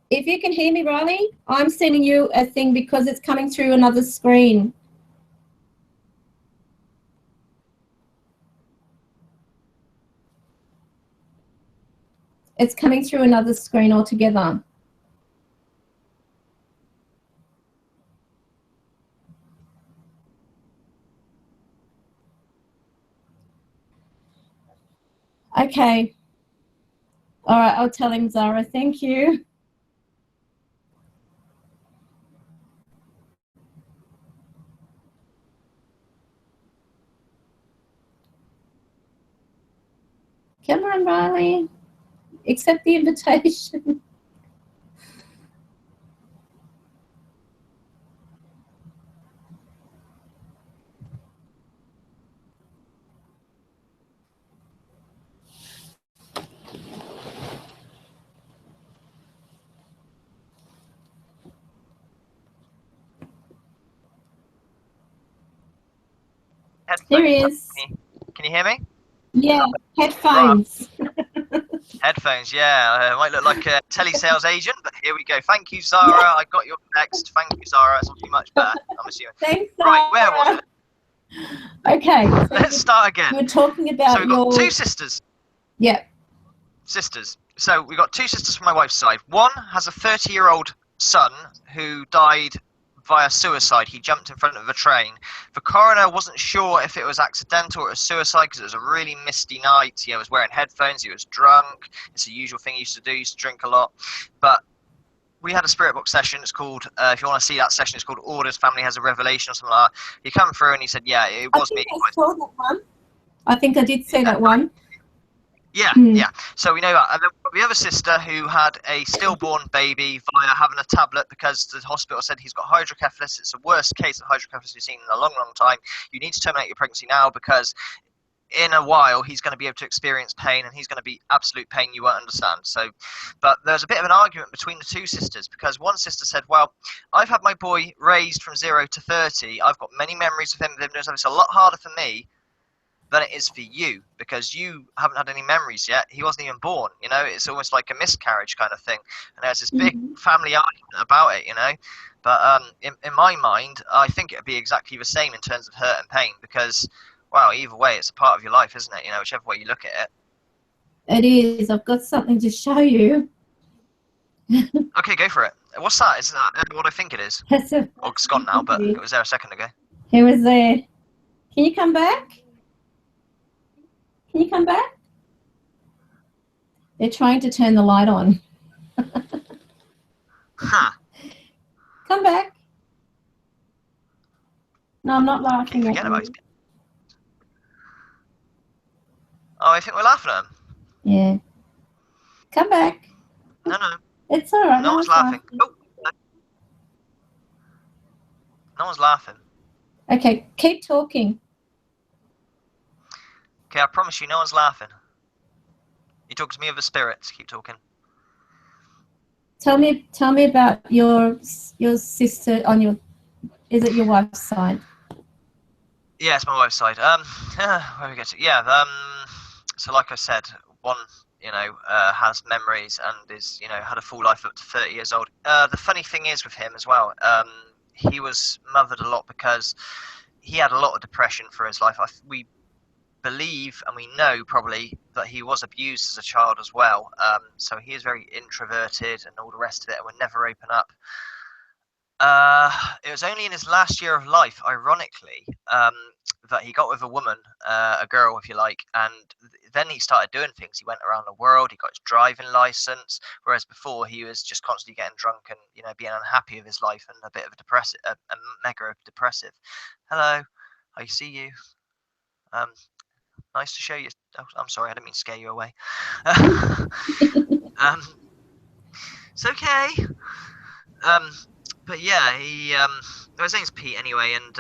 If you can hear me, Riley, I'm sending you a thing because it's coming through another screen. It's coming through another screen altogether. Okay. All right, I'll tell him, Zara. Thank you. Come on, Riley. Accept the invitation. There he is. Can you hear me? Yeah, headphones. Right. Headphones, yeah. I might look like a telesales agent, but here we go. Thank you, Zara. I got your text. Thank you, Zara. It's not too much better, I'm assuming. Thanks, Right, where was it? Okay. So Let's start again. We're talking about so we've got two sisters. Yeah. Sisters. So we've got two sisters from my wife's side. One has a 30-year-old son who died via suicide. He jumped in front of a train. The coroner wasn't sure if it was accidental or a suicide because it was a really misty night. He was wearing headphones. He was drunk. It's the usual thing he used to do. He used to drink a lot. But we had a spirit box session. It's called, if you want to see that session, it's called Orders Family Has a Revelation or something like that. He come through and he said, yeah, it was me. I saw that one. I think I did see that one. Yeah, yeah. So we know that. And then the other sister who had a stillborn baby via having a tablet because the hospital said he's got hydrocephalus. It's the worst case of hydrocephalus we've seen in a long, long time. You need to terminate your pregnancy now because in a while he's going to be able to experience pain and he's going to be absolute pain you won't understand. So, but there's a bit of an argument between the two sisters because one sister said, well, I've had my boy raised from 0 to 30. I've got many memories of him. It's a lot harder for me than it is for you because you haven't had any memories yet. He wasn't even born, you know. It's almost like a miscarriage kind of thing. And there's this big family argument about it, you know. But in my mind, I think it'd be exactly the same in terms of hurt and pain because, well, either way, it's a part of your life, isn't it? You know, whichever way you look at It it. is. I've got something to show you. Okay, go for it. What's that? Is that what I think it is? Oh, it's gone now, but it was there a second ago. It was there. Can you come back? Can you come back? They're trying to turn the light on. Huh. Come back. No, I'm not laughing at you. Oh, I think we're laughing at him. Yeah. Come back. No. It's all right. No one's laughing. Oh. No one's laughing. Okay, keep talking. Okay, I promise you, no one's laughing. You talk to me of the spirits. Keep talking. Tell me about your sister on your. Is it your wife's side? Yeah, it's my wife's side. Where we get to? Yeah. So like I said, one, you know, has memories and is, you know, had a full life up to 30 years old. The funny thing is with him as well, he was mothered a lot because he had a lot of depression for his life. We believe and we know probably that he was abused as a child as well. So he is very introverted and all the rest of it and would never open up. It was only in his last year of life, ironically, that he got with a woman, a girl, if you like, and then he started doing things. He went around the world. He got his driving license, whereas before he was just constantly getting drunk and, you know, being unhappy with his life and a bit of a mega depressive. Hello, I see you. Nice to show you. Oh, I'm sorry, I didn't mean to scare you away. It's okay. But yeah, his name's Pete anyway, and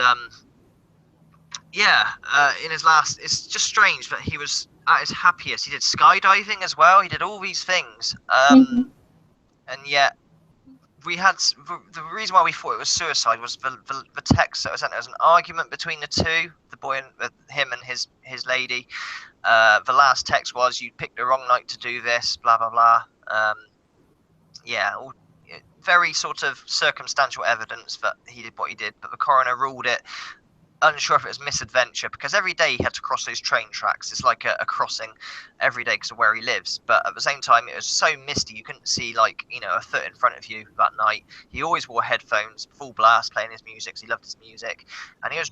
in his last, it's just strange that he was at his happiest. He did skydiving as well. He did all these things, and yet we had the reason why we thought it was suicide was the text that was sent. There was an argument between the two, the boy and him and his lady. The last text was, "You picked the wrong night to do this," blah blah blah. Very sort of circumstantial evidence that he did what he did, but the coroner ruled it unsure if it was misadventure because every day he had to cross those train tracks. It's like a crossing every day because of where he lives, but at the same time it was so misty you couldn't see, like, you know, a foot in front of you that night. He always wore headphones, full blast, playing his music because he loved his music, and he was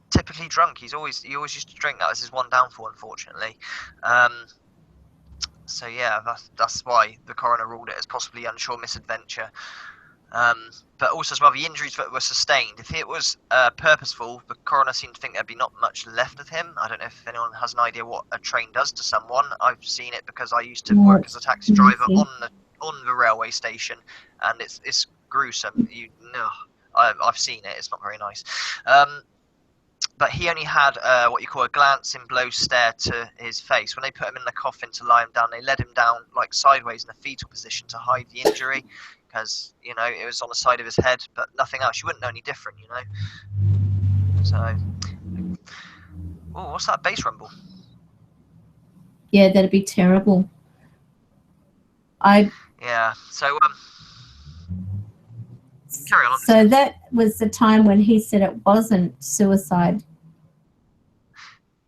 typically drunk. He always used to drink. That was his one downfall, unfortunately. So yeah, that's why the coroner ruled it as possibly unsure misadventure. But also as well, the injuries that were sustained, if it was purposeful, the coroner seemed to think there'd be not much left of him. I don't know if anyone has an idea what a train does to someone. I've seen it because I used to work as a taxi driver on the railway station, and it's gruesome. I've seen it. It's not very nice. But he only had what you call a glancing blow stare to his face. When they put him in the coffin to lie him down, they led him down like sideways in a fetal position to hide the injury because, you know, it was on the side of his head, but nothing else. You wouldn't know any different, you know. So Oh, what's that bass rumble? Yeah, that'd be terrible. Yeah. So carry on. So that was the time when he said it wasn't suicide.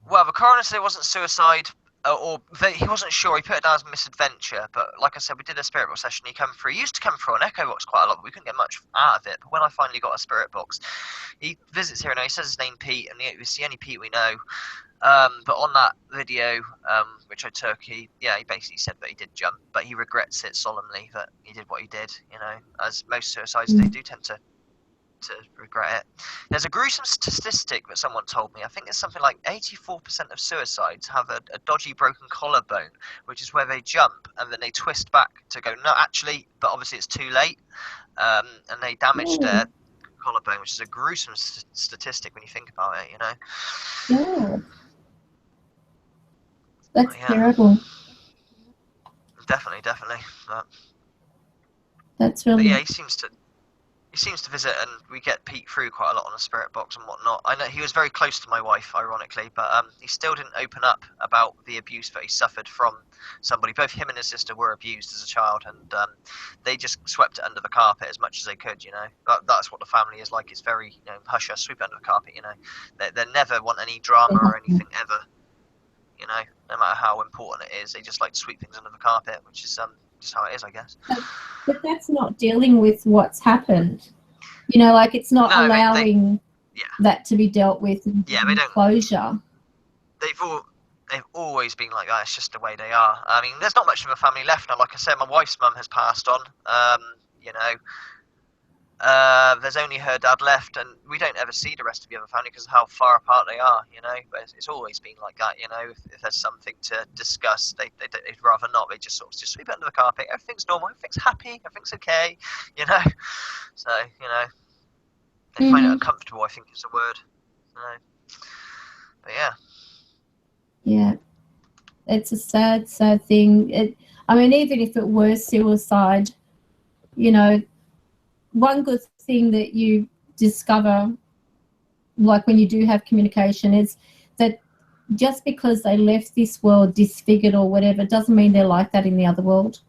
Well, the coroner said it wasn't suicide, he wasn't sure. He put it down as misadventure, but like I said, we did a spirit box session. He used to come through an echo box quite a lot, but we couldn't get much out of it. But when I finally got a spirit box, he visits here and now. He says his name Pete, and it's the only Pete we know. But on that video, which I took, he basically said that he did jump, but he regrets it solemnly that he did what he did. You know, as most suicides they do tend to regret it. There's a gruesome statistic that someone told me. I think it's something like 84% of suicides have a dodgy broken collarbone, which is where they jump and then they twist back to go, no, actually, but obviously it's too late, and they damage their collarbone, which is a gruesome statistic when you think about it, you know. Yeah. That's terrible. Definitely. That's really. But yeah, he seems to visit, and we get Pete through quite a lot on the spirit box and whatnot. I know he was very close to my wife, ironically, but he still didn't open up about the abuse that he suffered from somebody. Both him and his sister were abused as a child, and they just swept it under the carpet as much as they could. You know, that's what the family is like. It's very, you know, hush hush, sweep it under the carpet. You know, they never want any drama or anything ever. You know, no matter how important it is, they just like to sweep things under the carpet, which is just how it is, I guess. But that's not dealing with what's happened. You know, like it's not allowing that to be dealt with in they don't. Closure. They've always been like that. It's just the way they are. I mean, there's not much of a family left now. Like I said, my wife's mum has passed on. You know, there's only her dad left, and we don't ever see the rest of the other family because of how far apart they are, you know. But it's always been like that, you know. If there's something to discuss, they'd rather not. They just sort of just sweep it under the carpet. Everything's normal, everything's happy, everything's okay, you know. So, you know, they find it uncomfortable, I think is the word. But yeah. Yeah. It's a sad thing. I mean, even if it were suicide, you know, one good thing that you discover, like when you do have communication, is that just because they left this world disfigured or whatever doesn't mean they're like that in the other world.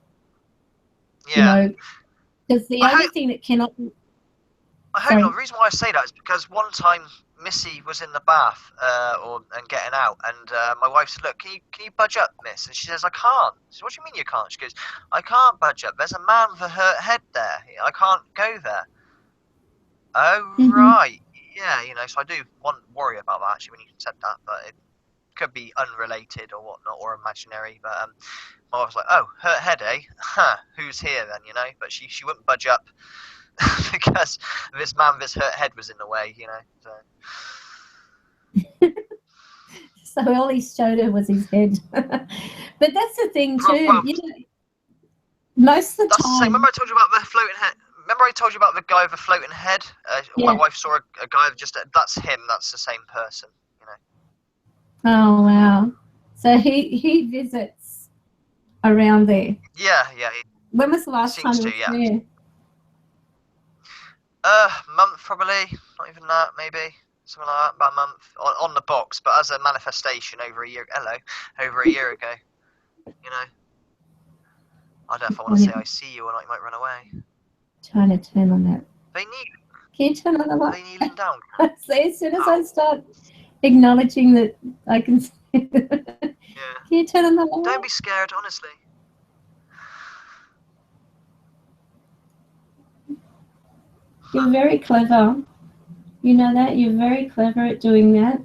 Yeah. You know, because the only thing that cannot... I hope not. The reason why I say that is because one time Missy was in the bath and getting out, and my wife said, "Look, can you budge up, Miss?" And she says, "I can't." I said, "What do you mean you can't?" She goes, "I can't budge up. There's a man with a hurt head there. I can't go there." Oh, right. Yeah, you know, so I do worry about that, actually, when you said that, but it could be unrelated or whatnot, or imaginary, but my wife was like, "Oh, hurt head, eh? Huh, who's here then, you know?" But she wouldn't budge up because this man with his hurt head was in the way, you know, so... So all he showed her was his head. But that's the thing too, well, you know, most of the time... The same. Remember I told you about the floating head? Remember I told you about the guy with a floating head? My wife saw a guy with just... That's him. That's the same person, you know. Oh, wow. So he visits around there? Yeah. When was the last time he was there? Month probably. Not even that, maybe. Something like that, about a month. On the box, but as a manifestation over a year ago. You know. I don't know if I want to say I see you or not, you might run away. Trying to turn on that. They need... Can you turn on the light? They kneeling down. So as soon as I start acknowledging that I can see... Yeah. Can you turn on the light? Don't be scared, honestly. You're very clever. You know that? You're very clever at doing that.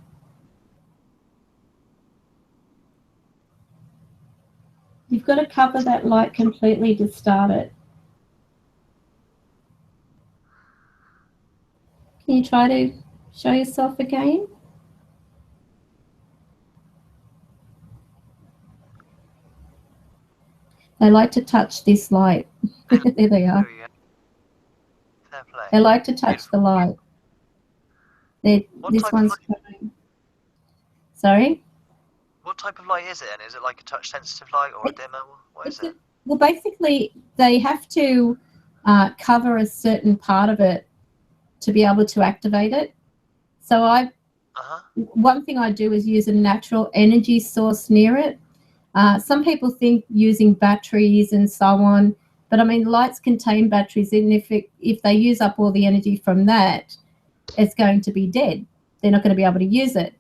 You've got to cover that light completely to start it. Can you try to show yourself again? They like to touch this light. There they are. Fair play. They like to touch the light. This one's coming. Sorry? What type of light is it? And is it like a touch sensitive light or a dimmer? What is it? Well, basically, they have to cover a certain part of it to be able to activate it. So I one thing I do is use a natural energy source near it. Some people think using batteries and so on, but I mean, lights contain batteries, and if they use up all the energy from that, it's going to be dead. They're not going to be able to use it.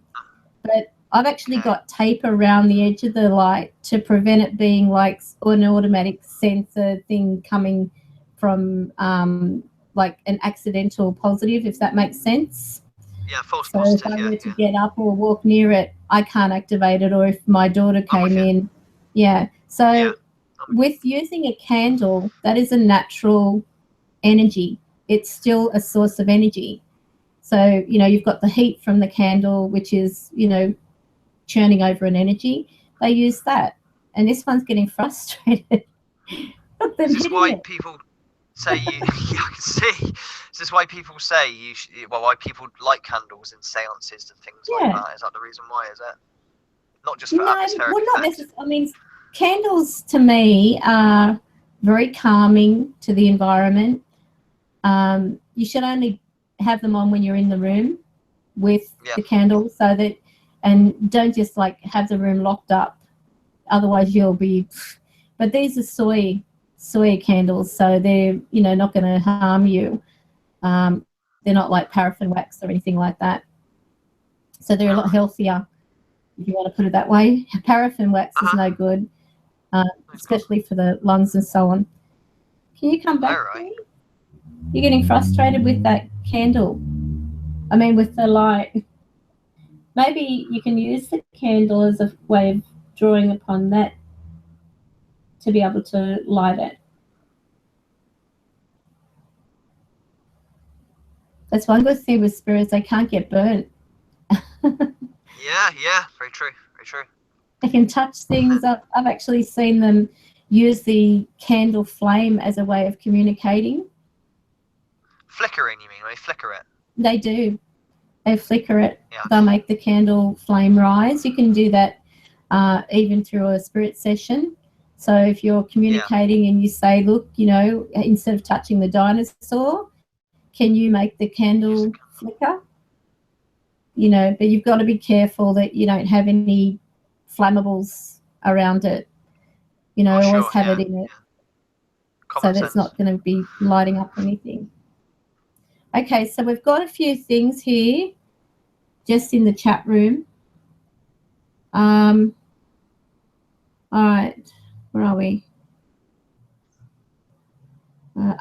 But I've actually got tape around the edge of the light to prevent it being like an automatic sensor thing coming from like an accidental positive, if that makes sense. Yeah, false so positive. If I were to get up or walk near it, I can't activate it, or if my daughter came in. Yeah. So with using a candle, that is a natural energy. It's still a source of energy. So, you know, you've got the heat from the candle, which is, you know, churning over an energy. They use that. And this one's getting frustrated. Look, is this why people say you... Yeah, I can see. Is this why people say you well, why people light candles in seances and things like that? Is that the reason why, is it? Not just for atmospheric well, not effects? necessarily. I mean, candles to me are very calming to the environment. You should only have them on when you're in the room with the candle, so that, and don't just like have the room locked up, otherwise you'll be. But these are soy candles, so they're, you know, not going to harm you. They're not like paraffin wax or anything like that, so they're a lot healthier, if you want to put it that way. Paraffin wax is no good, especially for the lungs and so on. Can you come back to me? You're getting frustrated with that candle. I mean, with the light. Maybe you can use the candle as a way of drawing upon that to be able to light it. That's one good thing with spirits, they can't get burnt. Yeah, very true, very true. They can touch things. I've actually seen them use the candle flame as a way of communicating. Flickering, you mean? They flicker it? They do. They flicker it. They'll make the candle flame rise. You can do that even through a spirit session. So if you're communicating and you say, look, you know, instead of touching the dinosaur, can you make the candle flicker? You know, but you've got to be careful that you don't have any flammables around it. You know, always have it in it. So that's not going to be lighting up anything. Okay, so we've got a few things here just in the chat room. All right, where are we?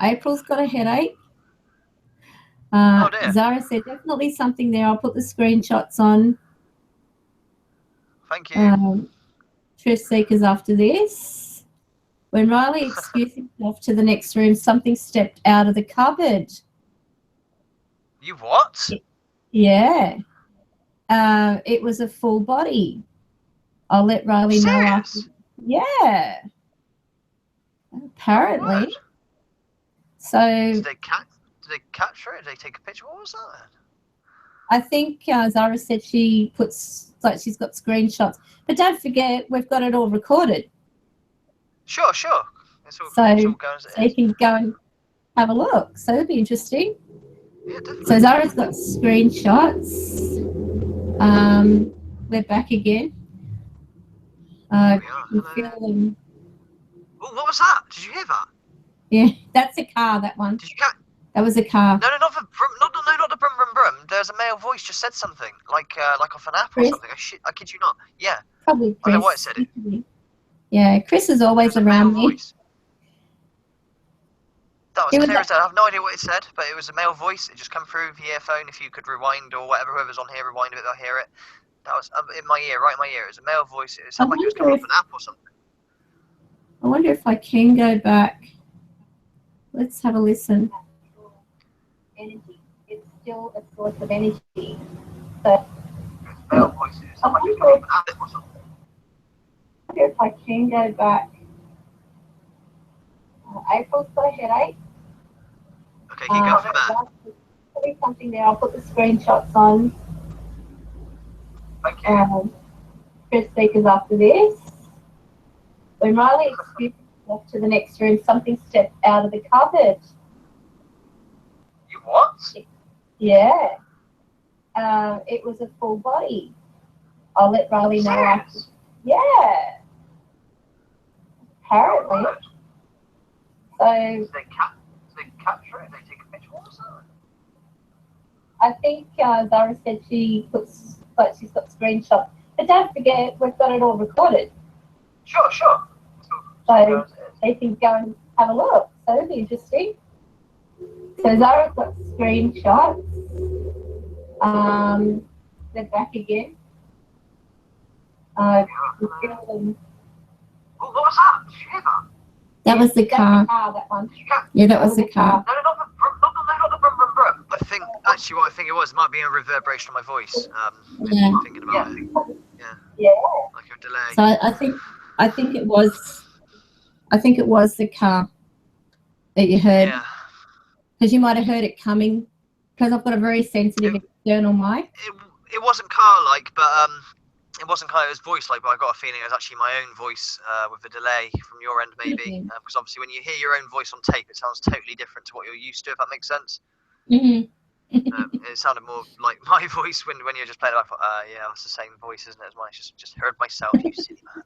April's got a headache. Zara said, definitely something there. I'll put the screenshots on. Thank you. Truth Seekers after this. When Riley excused himself to the next room, something stepped out of the cupboard. You what? Yeah. It was a full body. I'll let Riley know after. Yeah. Apparently. Oh, so. Did they capture it? Did they take a picture? What was that? I think Zara said she puts, like, she's got screenshots. But don't forget, we've got it all recorded. Sure. It's all going as it is. You can go and have a look. So it'll be interesting. Yeah, definitely. So Zara's got screenshots. We're back again. You feel them. Oh, what was that? Did you hear that? Yeah, that's a car, that one. Did you catch? That was a car. No, not the brum. There's a male voice just said something, like off an app or something. I kid you not. Yeah. Probably Chris. I don't know why it said it. Yeah, Chris is always around me. Voice. That was clear as day. I have no idea what it said, but it was a male voice. It just come through the earphone. If you could rewind or whatever, whoever's on here, rewind it, they'll hear it. That was in my ear, right in my ear. It was a male voice. It sounded like it was coming off an app or something. I wonder if I can go back. Let's have a listen. Energy. It's still a source of energy. So, male voice. It sounded like it was coming off an app or something. I wonder if I can go back. April's got a headache. Okay, can you go for that? There's something there. I'll put the screenshots on. Thank you. Truth Seekers after this. When Riley excused himself to the next room, something stepped out of the cupboard. You what? Yeah. it was a full body. I'll let Riley know after. Yeah. Apparently. So they capture it? They take a picture or something? I think Zara said she's got screenshots. But don't forget, we've got it all recorded. Sure. So they can go and have a look. So it'll be interesting. So Zara's got screenshots. They're back again. Oh, what was that? Shiver. That was the car. That one. Yeah, that was the car. No, not the brum brum brum. I think actually what I think it was might be a reverberation of my voice. Yeah. Thinking about it. Yeah. Like a delay. So I think it was the car that you heard. Yeah. Because you might have heard it coming. Because I've got a very sensitive external mic. It wasn't car-like, but it wasn't kind of his voice-like, but I got a feeling it was actually my own voice with a delay from your end, maybe. Because obviously, when you hear your own voice on tape, it sounds totally different to what you're used to, if that makes sense. Mm-hmm. It sounded more like my voice when you're just playing it. I thought, yeah, it's the same voice, isn't it, as mine? I just heard myself, you silly man.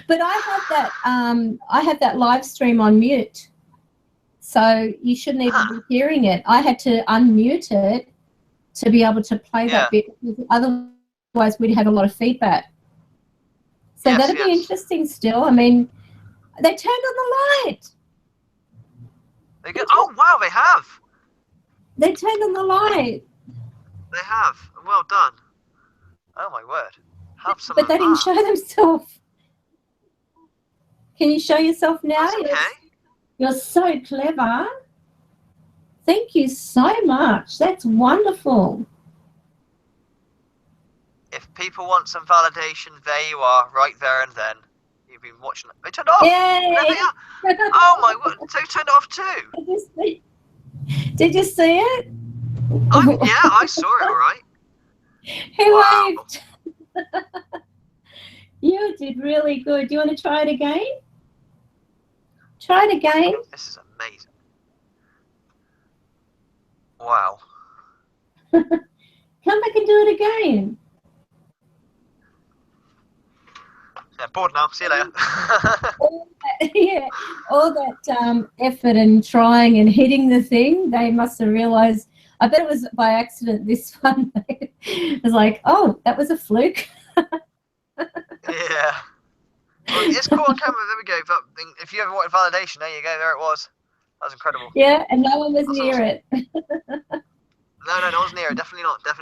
But I have that live stream on mute, so you shouldn't even be hearing it. I had to unmute it to be able to play that bit, because otherwise we'd have a lot of feedback. So that'd be interesting still. I mean, they turned on the light. Oh, wow, they have. They turned on the light. They have. Well done. Oh, my word. Have some. But they didn't show themselves. Can you show yourself now? That's okay. You're so clever. Thank you so much. That's wonderful. If people want some validation, there you are, right there and then. You've been watching it. They turned off. Yay! There they are. Oh my word! They turned off too. Did you see it? Yeah, I saw it. All right. Who waved? You did really good. Do you want to try it again? Try it again. This is amazing. Wow. Come back and do it again. Yeah, bored now. See you later. all that effort and trying and hitting the thing, they must have realised. I bet it was by accident, this one. It was like, oh, that was a fluke. Yeah. Well, it's cool on camera. There we go. But if you ever wanted validation, there you go. There it was. That was incredible. Yeah, and no one was near awesome. it. No one's near it. Definitely not. That's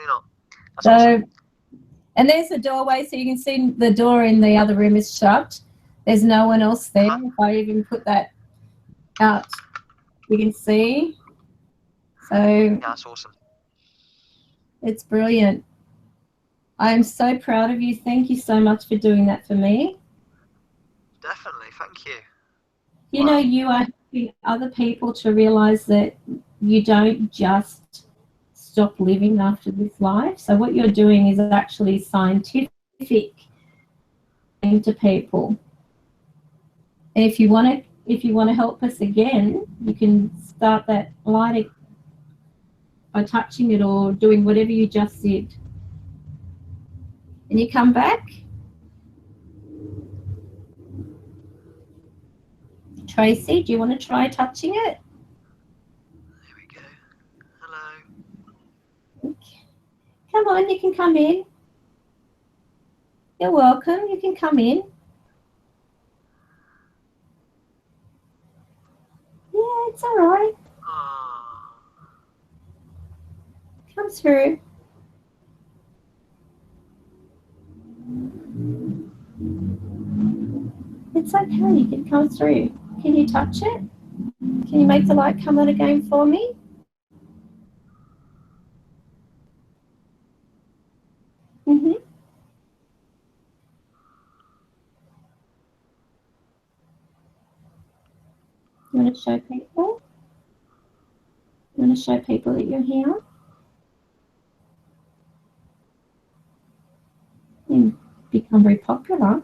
so, awesome. And there's a doorway, so you can see the door in the other room is shut. There's no one else there. If I even put that out, you can see. So yeah, that's awesome. It's brilliant. I am so proud of you. Thank you so much for doing that for me. Definitely, thank you. You know, you are helping other people to realise that you don't just stop living after this life. So what you're doing is actually scientific to people. And if you want to help us again, you can start that light by touching it or doing whatever you just did. And you come back. Tracy, do you want to try touching it? There we go. Hello. Okay. Come on, you can come in. You're welcome. You can come in. Yeah, it's all right. Come through. It's okay. You can come through. Can you touch it? Can you make the light come on again for me? Mm-hmm. You want to show people? You want to show people that you're here? You become very popular.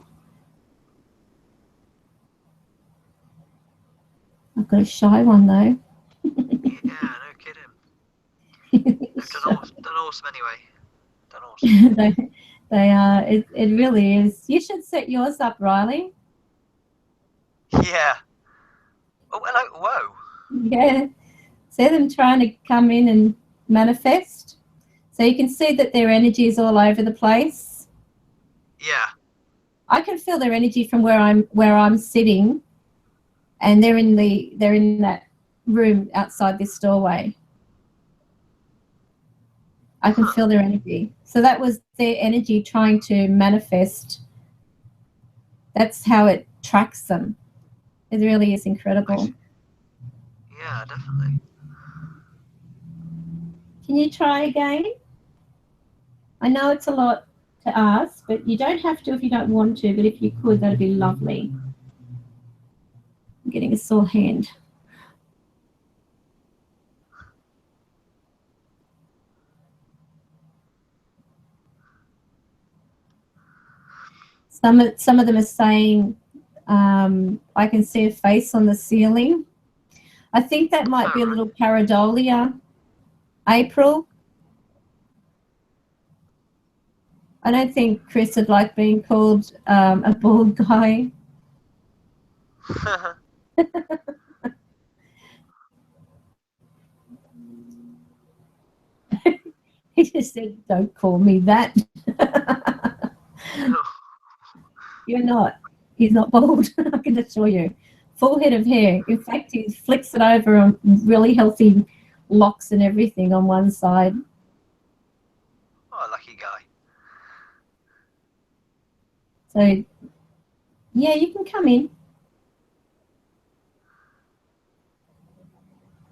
I've got a shy one though. Yeah, no kidding. done awesome anyway. Done awesome. They are. It really is. You should set yours up, Riley. Yeah. Oh, hello. Whoa. Yeah. See them trying to come in and manifest. So you can see that their energy is all over the place. Yeah. I can feel their energy from where I'm sitting, and they're in that room outside this doorway. I can feel their energy. So that was their energy trying to manifest. That's how it tracks them. It really is incredible. Yeah, definitely. Can you try again? I know it's a lot to ask, but you don't have to if you don't want to, but if you could, that'd be lovely. I'm getting a sore hand. Some of them are saying, I can see a face on the ceiling. I think that might be a little pareidolia. April. I don't think Chris would like being called a bald guy. He just said, don't call me that. You're not. He's not bald, I can assure you. Full head of hair. In fact, he flicks it over on really healthy locks and everything on one side. Oh, lucky guy. So, yeah, you can come in.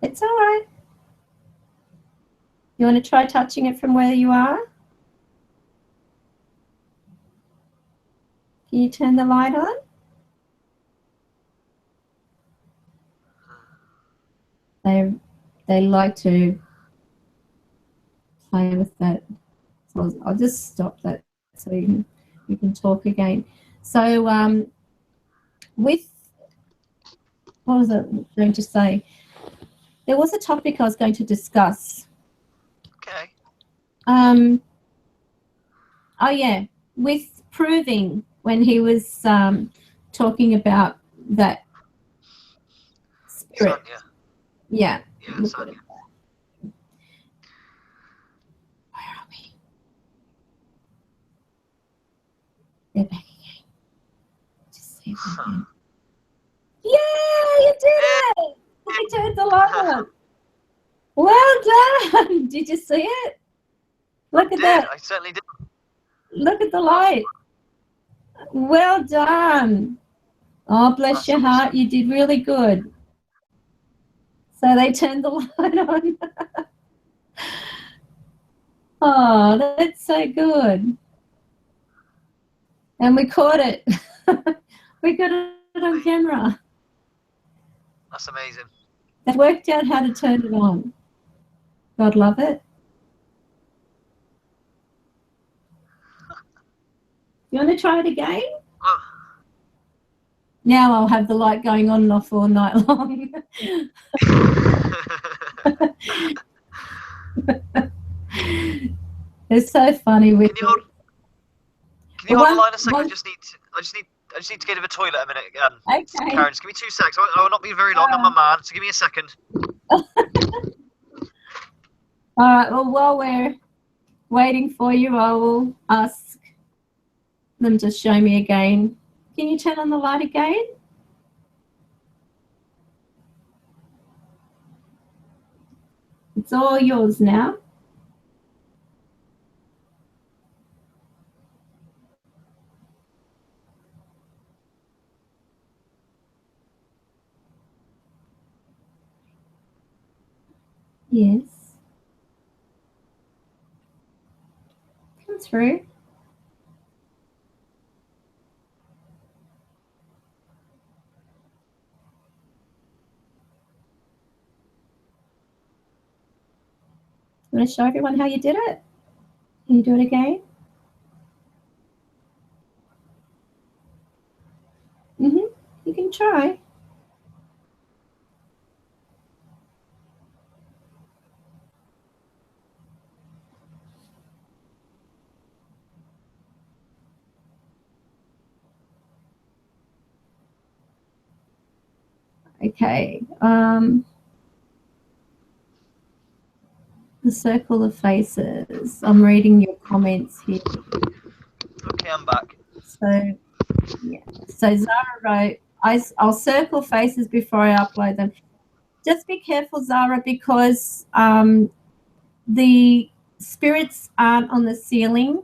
It's all right. You want to try touching it from where you are? Can you turn the light on? They like to play with that. So I'll just stop that so you can talk again. So with, what was I going to say? There was a topic I was going to discuss. Okay. Oh yeah, with proving when he was talking about that spirit. Sonia. Yeah. Yeah, Sonia. Where are we? They're back again. Just see if I can. Yeah, you did it! You turned the light on. Well done! Did you see it? Look at that. I certainly did. Look at the light. Well done. Oh, bless your heart. You did really good. So they turned the light on. Oh, that's so good. And we caught it. We got it on camera. That's amazing. They worked out how to turn it on. God love it. You want to try it again? Oh. Now I'll have the light going on and off all night long. It's so funny. Can you hold the line a second? I just need to go to the toilet a minute. Okay. Karen, just give me 2 seconds. I will not be very long. I'm a man, so give me a second. All right. Well, while we're waiting for you, I will ask them to show me again. Can you turn on the light again? It's all yours now. Yes. Come through. You want to show everyone how you did it? Can you do it again? You can try. Okay. The circle of faces. I'm reading your comments here. Okay, I'm back. So, yeah. So Zara wrote, I'll circle faces before I upload them. Just be careful, Zara, because the spirits aren't on the ceiling.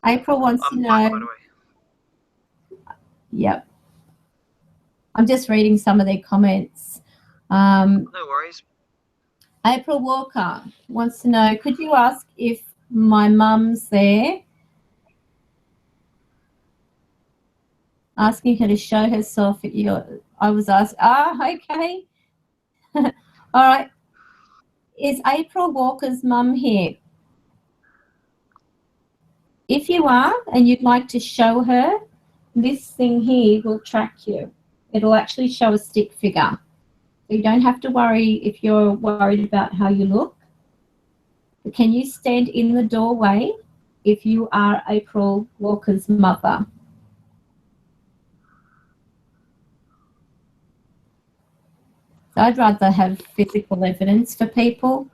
April wants to I'm back, by know. the way. Yep. I'm just reading some of their comments. No worries. April Walker wants to know, could you ask if my mum's there? Asking her to show herself at your... I was asked, okay. All right. Is April Walker's mum here? If you are and you'd like to show her, this thing here will track you. It'll actually show a stick figure. So you don't have to worry if you're worried about how you look. But can you stand in the doorway if you are April Walker's mother? So I'd rather have physical evidence for people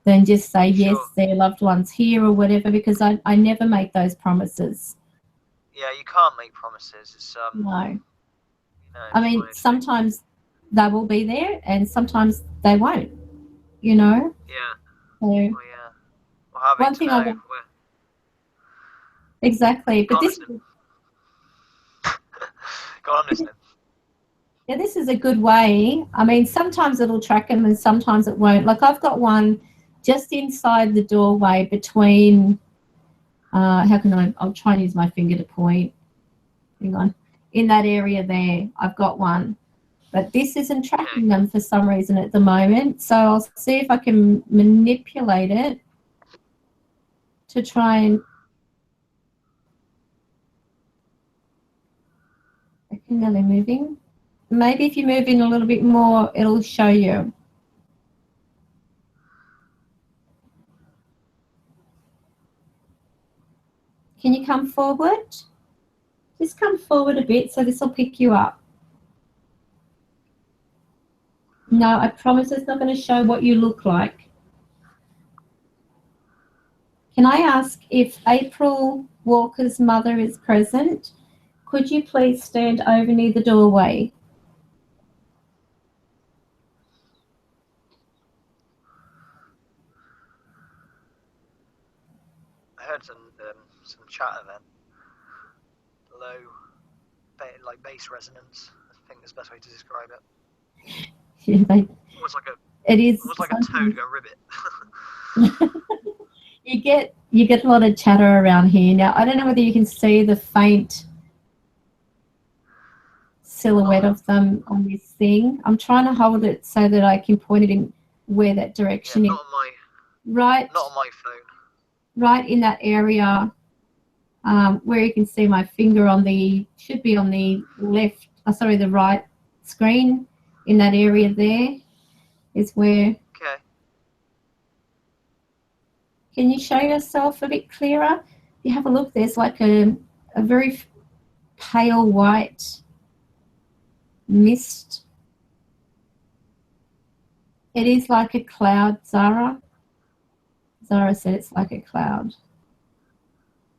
than just say, yes, their loved one's here or whatever, because I never make those promises. Yeah, you can't make promises. It's No. You know, I mean, sometimes they will be there and sometimes they won't, you know? Yeah. So, well, yeah. Well, having one to thing know I want... Exactly. But this... Go on, I'm listening. Yeah, this is a good way. I mean, sometimes it'll track them and sometimes it won't. Like I've got one just inside the doorway between, how can I'll try and use my finger to point. Hang on. In that area there, I've got one. But this isn't tracking them for some reason at the moment. So I'll see if I can manipulate it to try and... I think now they're moving. Maybe if you move in a little bit more, it'll show you. Can you come forward? Just come forward a bit so this will pick you up. No, I promise it's not going to show what you look like. Can I ask if April Walker's mother is present? Could you please stand over near the doorway? I heard some chatter then. Low, like bass resonance. I think is the best way to describe it. Yeah, Almost like it is. Almost like a toad going ribbit. You get a lot of chatter around here. Now, I don't know whether you can see the faint silhouette of them on this thing. I'm trying to hold it so that I can point it in where that direction is. Not on my, right. Not on my phone. Right in that area where you can see my finger on the, should be on the left, sorry, the right screen. In that area there is where. Okay. Can you show yourself a bit clearer? You have a look, there's like a very pale white mist. It is like a cloud, Zara. Zara said it's like a cloud.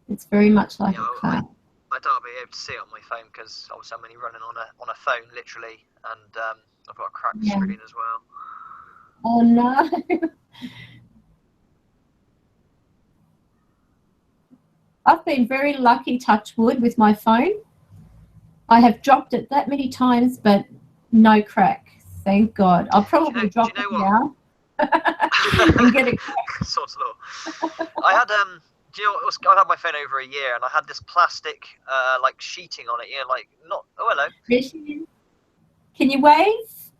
It's very much like a cloud. I don't be able to see it on my phone because obviously I'm only running on a phone, literally, and I've got a cracked screen as well. Oh no. I've been very lucky, touch wood, with my phone. I have dropped it that many times, but no crack. Thank God. I'll probably drop it now and get a crack. Sort of law. I had do you know what, I had my phone over a year, and I had this plastic like sheeting on it. You know, like not. Oh, hello. Can you wave?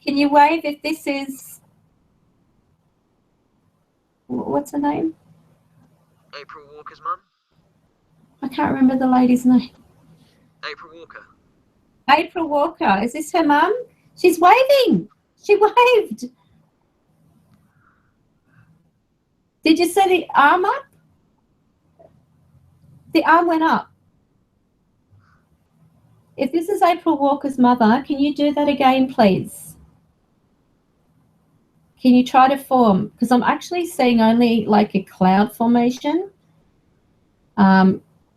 Can you wave if this is? What's her name? April Walker's mum. I can't remember the lady's name. April Walker. April Walker. Is this her mum? She's waving. She waved. Did you see the arm up? The arm went up. If this is April Walker's mother, can you do that again, please? Can you try to form? Because I'm actually seeing only like a cloud formation,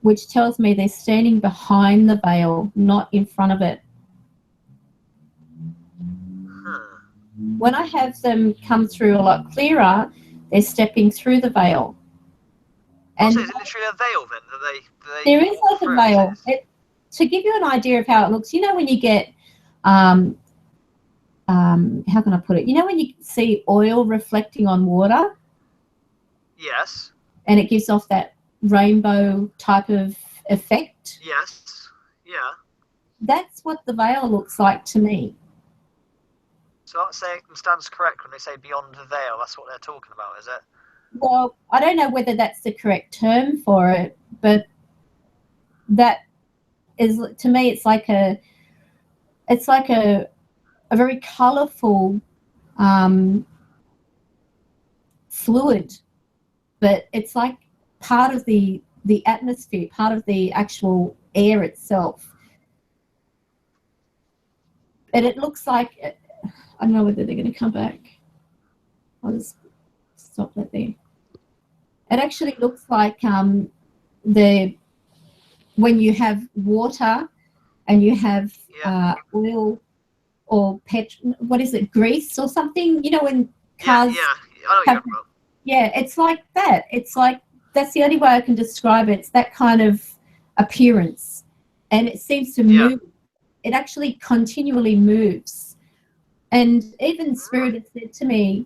which tells me they're standing behind the veil, not in front of it. When I have them come through a lot clearer, they're stepping through the veil. And so is it literally a veil then? There is like a veil. To give you an idea of how it looks, you know when you get, how can I put it? You know when you see oil reflecting on water? Yes. And it gives off that rainbow type of effect? Yes. Yeah. That's what the veil looks like to me. So that stands correct when they say beyond the veil. That's what they're talking about, is it? Well, I don't know whether that's the correct term for it, but that is, to me, it's like a very colourful fluid, but it's like part of the atmosphere, part of the actual air itself. And it looks like, I don't know whether they're going to come back. I'll just stop that there. It actually looks like when you have water and you have oil or what is it, grease or something? You know when cars it's like that. It's like, that's the only way I can describe it. It's that kind of appearance. And it seems to move. It actually continually moves. And even Spirit has said to me,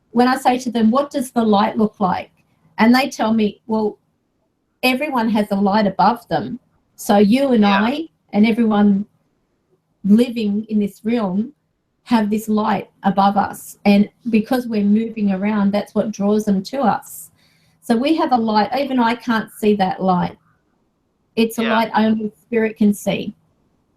when I say to them, what does the light look like? And they tell me, well, everyone has a light above them. So you and I and everyone living in this realm have this light above us. And because we're moving around, that's what draws them to us. So we have a light. Even I can't see that light. It's a light only Spirit can see.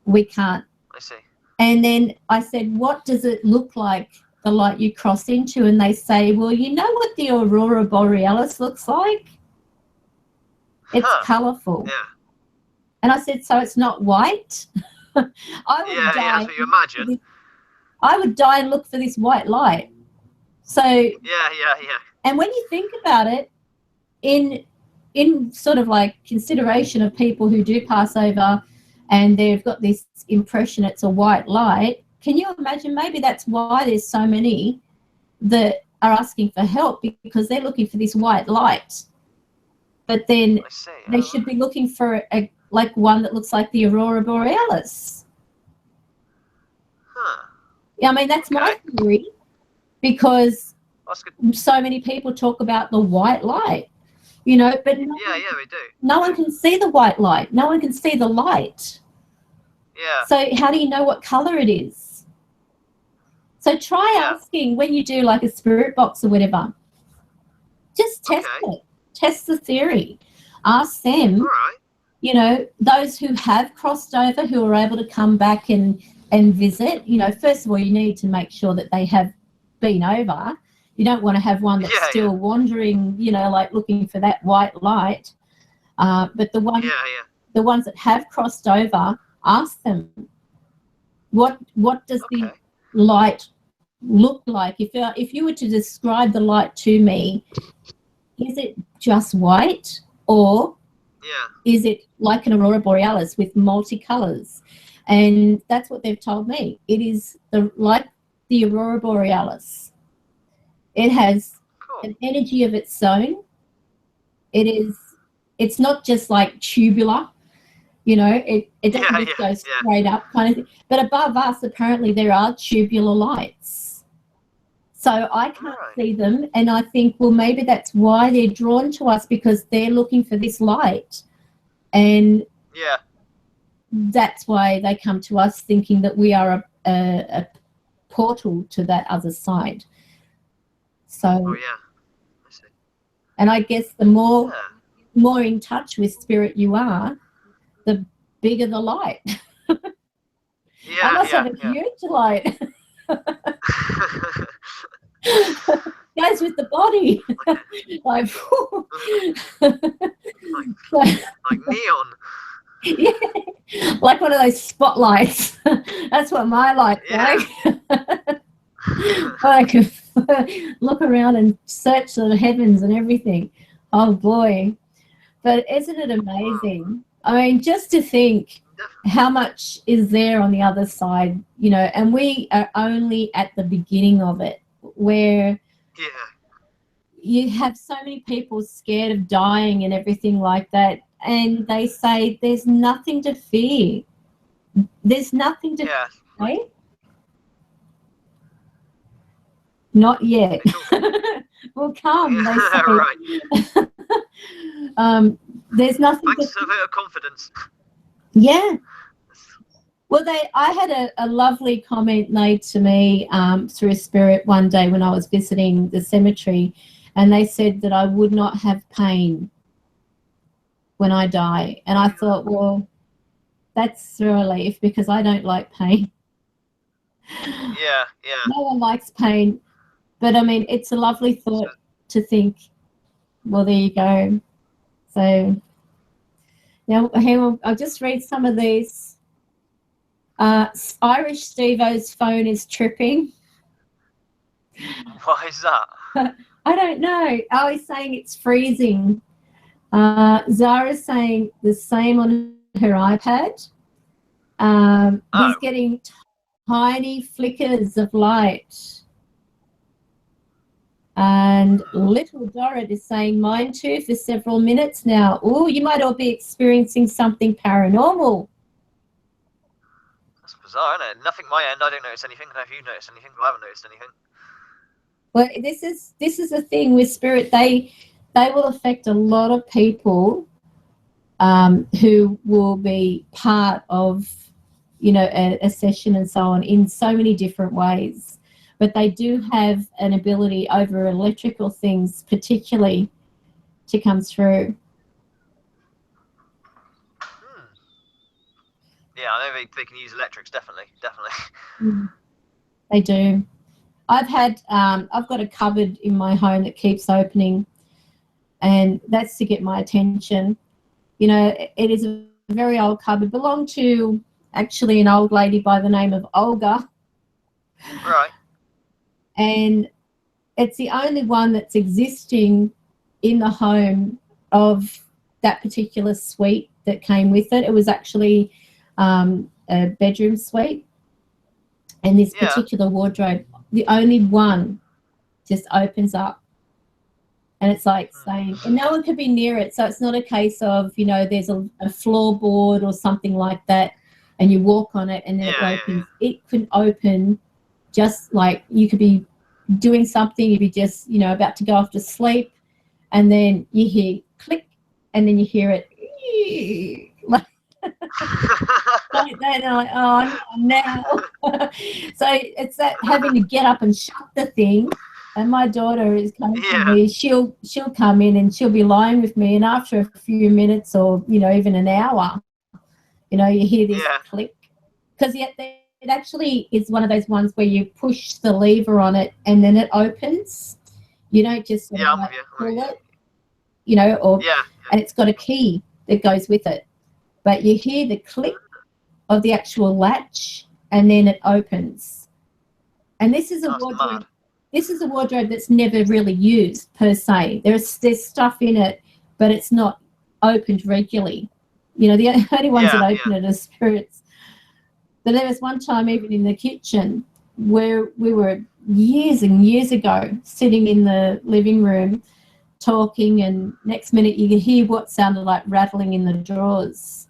We can't. I see. And then I said, what does it look like, the light you cross into? And they say, well, you know what the aurora borealis looks like? It's colourful. Yeah. And I said, so it's not white? I would die. Yeah, that's what you imagine. I would die and look for this white light. So yeah. And when you think about it, in sort of like consideration of people who do pass over and they've got this impression it's a white light, can you imagine maybe that's why there's so many that are asking for help, because they're looking for this white light. But then they should be looking for like one that looks like the aurora borealis. Yeah, I mean, that's my theory, because so many people talk about the white light, you know, but we do. No one can see the white light. No one can see the light. Yeah. So how do you know what color it is? So try asking when you do like a spirit box or whatever. Just test it. Test the theory. Ask them. All right. You know, those who have crossed over, who are able to come back and visit, you know, first of all, you need to make sure that they have been over. You don't want to have one that's still wandering, you know, like looking for that white light. But the ones that have crossed over, ask them, what does the light look like? If you were to describe the light to me, is it just white, or is it like an aurora borealis with multicolours? And that's what they've told me. It is like the aurora borealis. It has an energy of its own. It's not just like tubular, you know, it doesn't just go straight up kind of thing. But above us, apparently there are tubular lights. So I can't see them, and I think, well, maybe that's why they're drawn to us, because they're looking for this light. And that's why they come to us, thinking that we are a portal to that other side. So, and I guess the more in touch with Spirit you are, the bigger the light. I must have a huge light. Goes with the body. like neon. Yeah, like one of those spotlights. That's what my light's like. I can look around and search the heavens and everything. Oh boy. But isn't it amazing? I mean, just to think how much is there on the other side, you know, and we are only at the beginning of it, where you have so many people scared of dying and everything like that, and they say there's nothing to fear. There's nothing to fear. Right? Not yet. Will come, they say. Right. There's nothing Thanks to a bit of confidence. Yeah. Well, I had a lovely comment made to me through a spirit one day when I was visiting the cemetery, and they said that I would not have pain when I die. And I thought, well, that's a relief, because I don't like pain. Yeah. No one likes pain. But, I mean, it's a lovely thought to think, well, there you go. So, now, hang on, I'll just read some of these. Irish Steve-O's phone is tripping. Why is that? I don't know. Oh, he's saying it's freezing. Zara's saying the same on her iPad. He's getting tiny flickers of light. And little Dorrit is saying mine too for several minutes now. Oh, you might all be experiencing something paranormal. That's bizarre, isn't it? Nothing my end. I don't notice anything. I don't know if you notice anything, but I haven't noticed anything. Well, this is a thing with spirit. They will affect a lot of people who will be part of, you know, a session and so on in so many different ways. But they do have an ability over electrical things, particularly, to come through. Yeah, I know they can use electrics, definitely. They do. I've got a cupboard in my home that keeps opening, and that's to get my attention. You know, it is a very old cupboard. Belonged to actually an old lady by the name of Olga. Right. And it's the only one that's existing in the home of that particular suite that came with it. It was actually a bedroom suite, and this particular wardrobe, the only one, just opens up, and it's like saying, and no one could be near it. So it's not a case of, you know, there's a floorboard or something like that, and you walk on it and then it opens. It can open just like you could be doing something, you'd be just, you know, about to go off to sleep, and then you hear click, and then you hear it like that, and I'm like, oh, now. So it's that having to get up and shut the thing. And my daughter is coming to me. She'll come in and she'll be lying with me, and after a few minutes or, you know, even an hour, you know, you hear this click, because it actually is one of those ones where you push the lever on it and then it opens. You don't just pull it, you know, or and it's got a key that goes with it. But you hear the click of the actual latch, and then it opens. And this is a wardrobe. This is a wardrobe that's never really used per se. There's stuff in it, but it's not opened regularly. You know, the only ones that open it are spirits. But there was one time even in the kitchen where we were years and years ago sitting in the living room talking, and next minute you could hear what sounded like rattling in the drawers.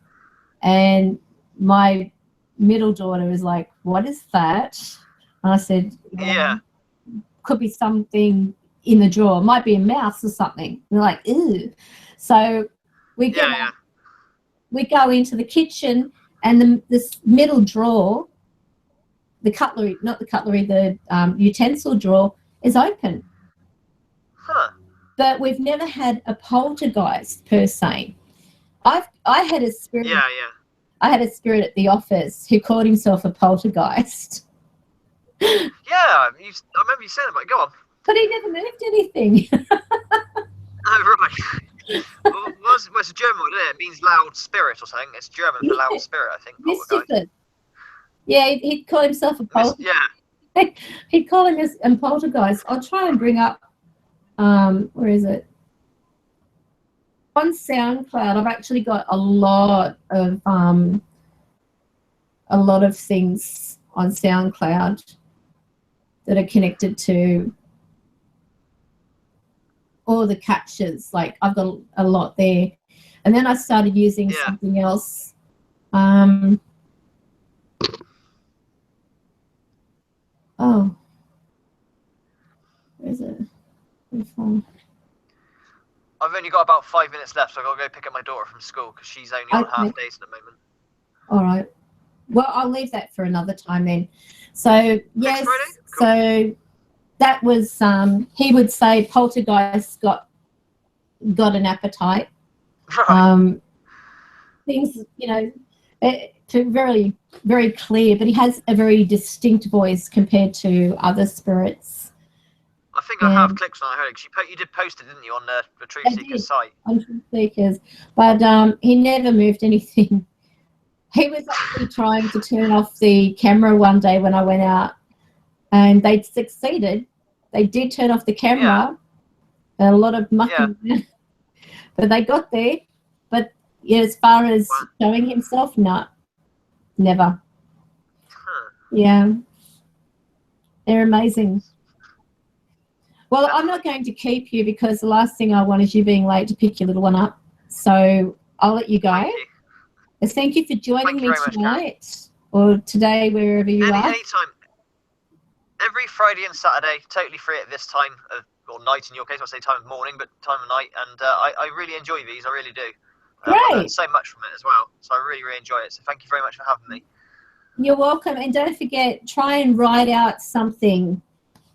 And my middle daughter was like, what is that? And I said, could be something in the drawer. It might be a mouse or something. And they're like, ew. So we get up, we go into the kitchen, and this middle drawer, the cutlery, not the cutlery, the utensil drawer is open. But we've never had a poltergeist per se. I had a spirit. I had a spirit at the office who called himself a poltergeist. I remember you saying about it. Go on. But he never moved anything. Oh, right. Well, it's a German word, isn't it? It means loud spirit or something. It's German for loud spirit, I think. Mischievous. Yeah, he'd call himself a poltergeist. Yeah. He'd call him a poltergeist. I'll try and bring up, where is it? On SoundCloud, I've actually got a lot of things on SoundCloud that are connected to all the captures. Like, I've got a lot there. And then I started using something else. Oh, where is it? I've only got about 5 minutes left, so I've got to go pick up my daughter from school because she's only on half days at the moment. All right. Well, I'll leave that for another time then. So, yes, cool. So that was, he would say poltergeist got an appetite. Right. Things, you know, very, very clear, but he has a very distinct voice compared to other spirits. I think I have clicked on it. I heard it. You did post it, didn't you, on the Truth Seekers site? On Truth Seekers, but he never moved anything. He was actually trying to turn off the camera one day when I went out, and they succeeded. They did turn off the camera, and a lot of mucking, but they got there. But as far as showing himself, no, never. Yeah, they're amazing. Well, I'm not going to keep you because the last thing I want is you being late to pick your little one up. So I'll let you go. Thank you for joining me tonight or today, wherever you are. Anytime. Every Friday and Saturday, totally free at this time, or night in your case. I'll say time of morning, but time of night. And I really enjoy these. I really do. I learned so much from it as well. So I really, really enjoy it. So thank you very much for having me. You're welcome. And don't forget, try and write out something.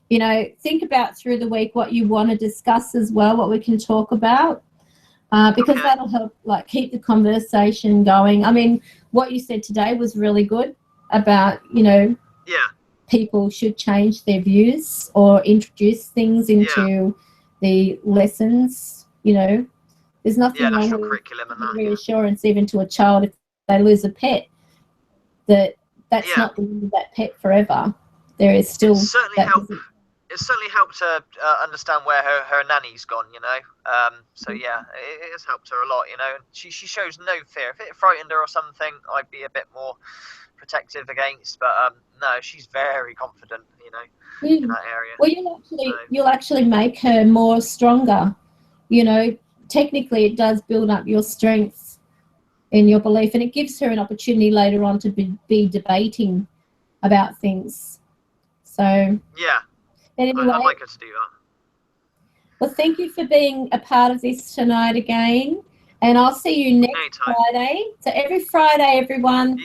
You know, think about through the week what you want to discuss as well, what we can talk about, because that'll help, like, keep the conversation going. I mean, what you said today was really good about, you know, people should change their views or introduce things into the lessons. You know, there's nothing wrong with reassurance even to a child if they lose a pet, that's not the end of that pet forever. There is still It certainly helped her understand where her nanny's gone, you know. So yeah, it has helped her a lot, you know. And she shows no fear. If it frightened her or something, I'd be a bit more protective against. But no, she's very confident, you know, in that area. Well, you'll actually make her more stronger. You know, technically, it does build up your strength and your belief, and it gives her an opportunity later on to be debating about things. So anyway, I'd like her to do that. Well, thank you for being a part of this tonight again, and I'll see you next Friday. So every Friday, everyone,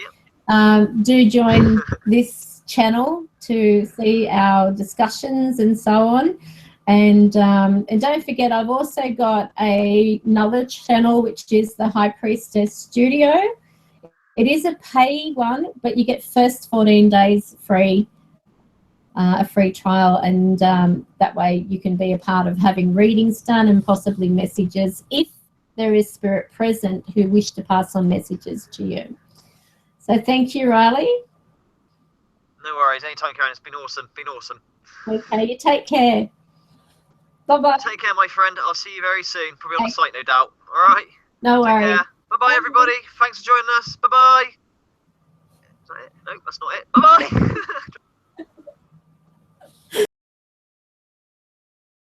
do join this channel to see our discussions and so on. And don't forget, I've also got another channel, which is the High Priestess Studio. It is a pay one, but you get first 14 days free. A free trial, and that way you can be a part of having readings done and possibly messages if there is spirit present who wish to pass on messages to you. So thank you, Riley. No worries. Anytime, Karen. It's been awesome. Okay, you take care. Bye-bye. Take care, my friend. I'll see you very soon. Probably on the site, no doubt. All right? No worries. Bye-bye, everybody. Thanks for joining us. Bye-bye. Is that it? No, that's not it. Bye-bye.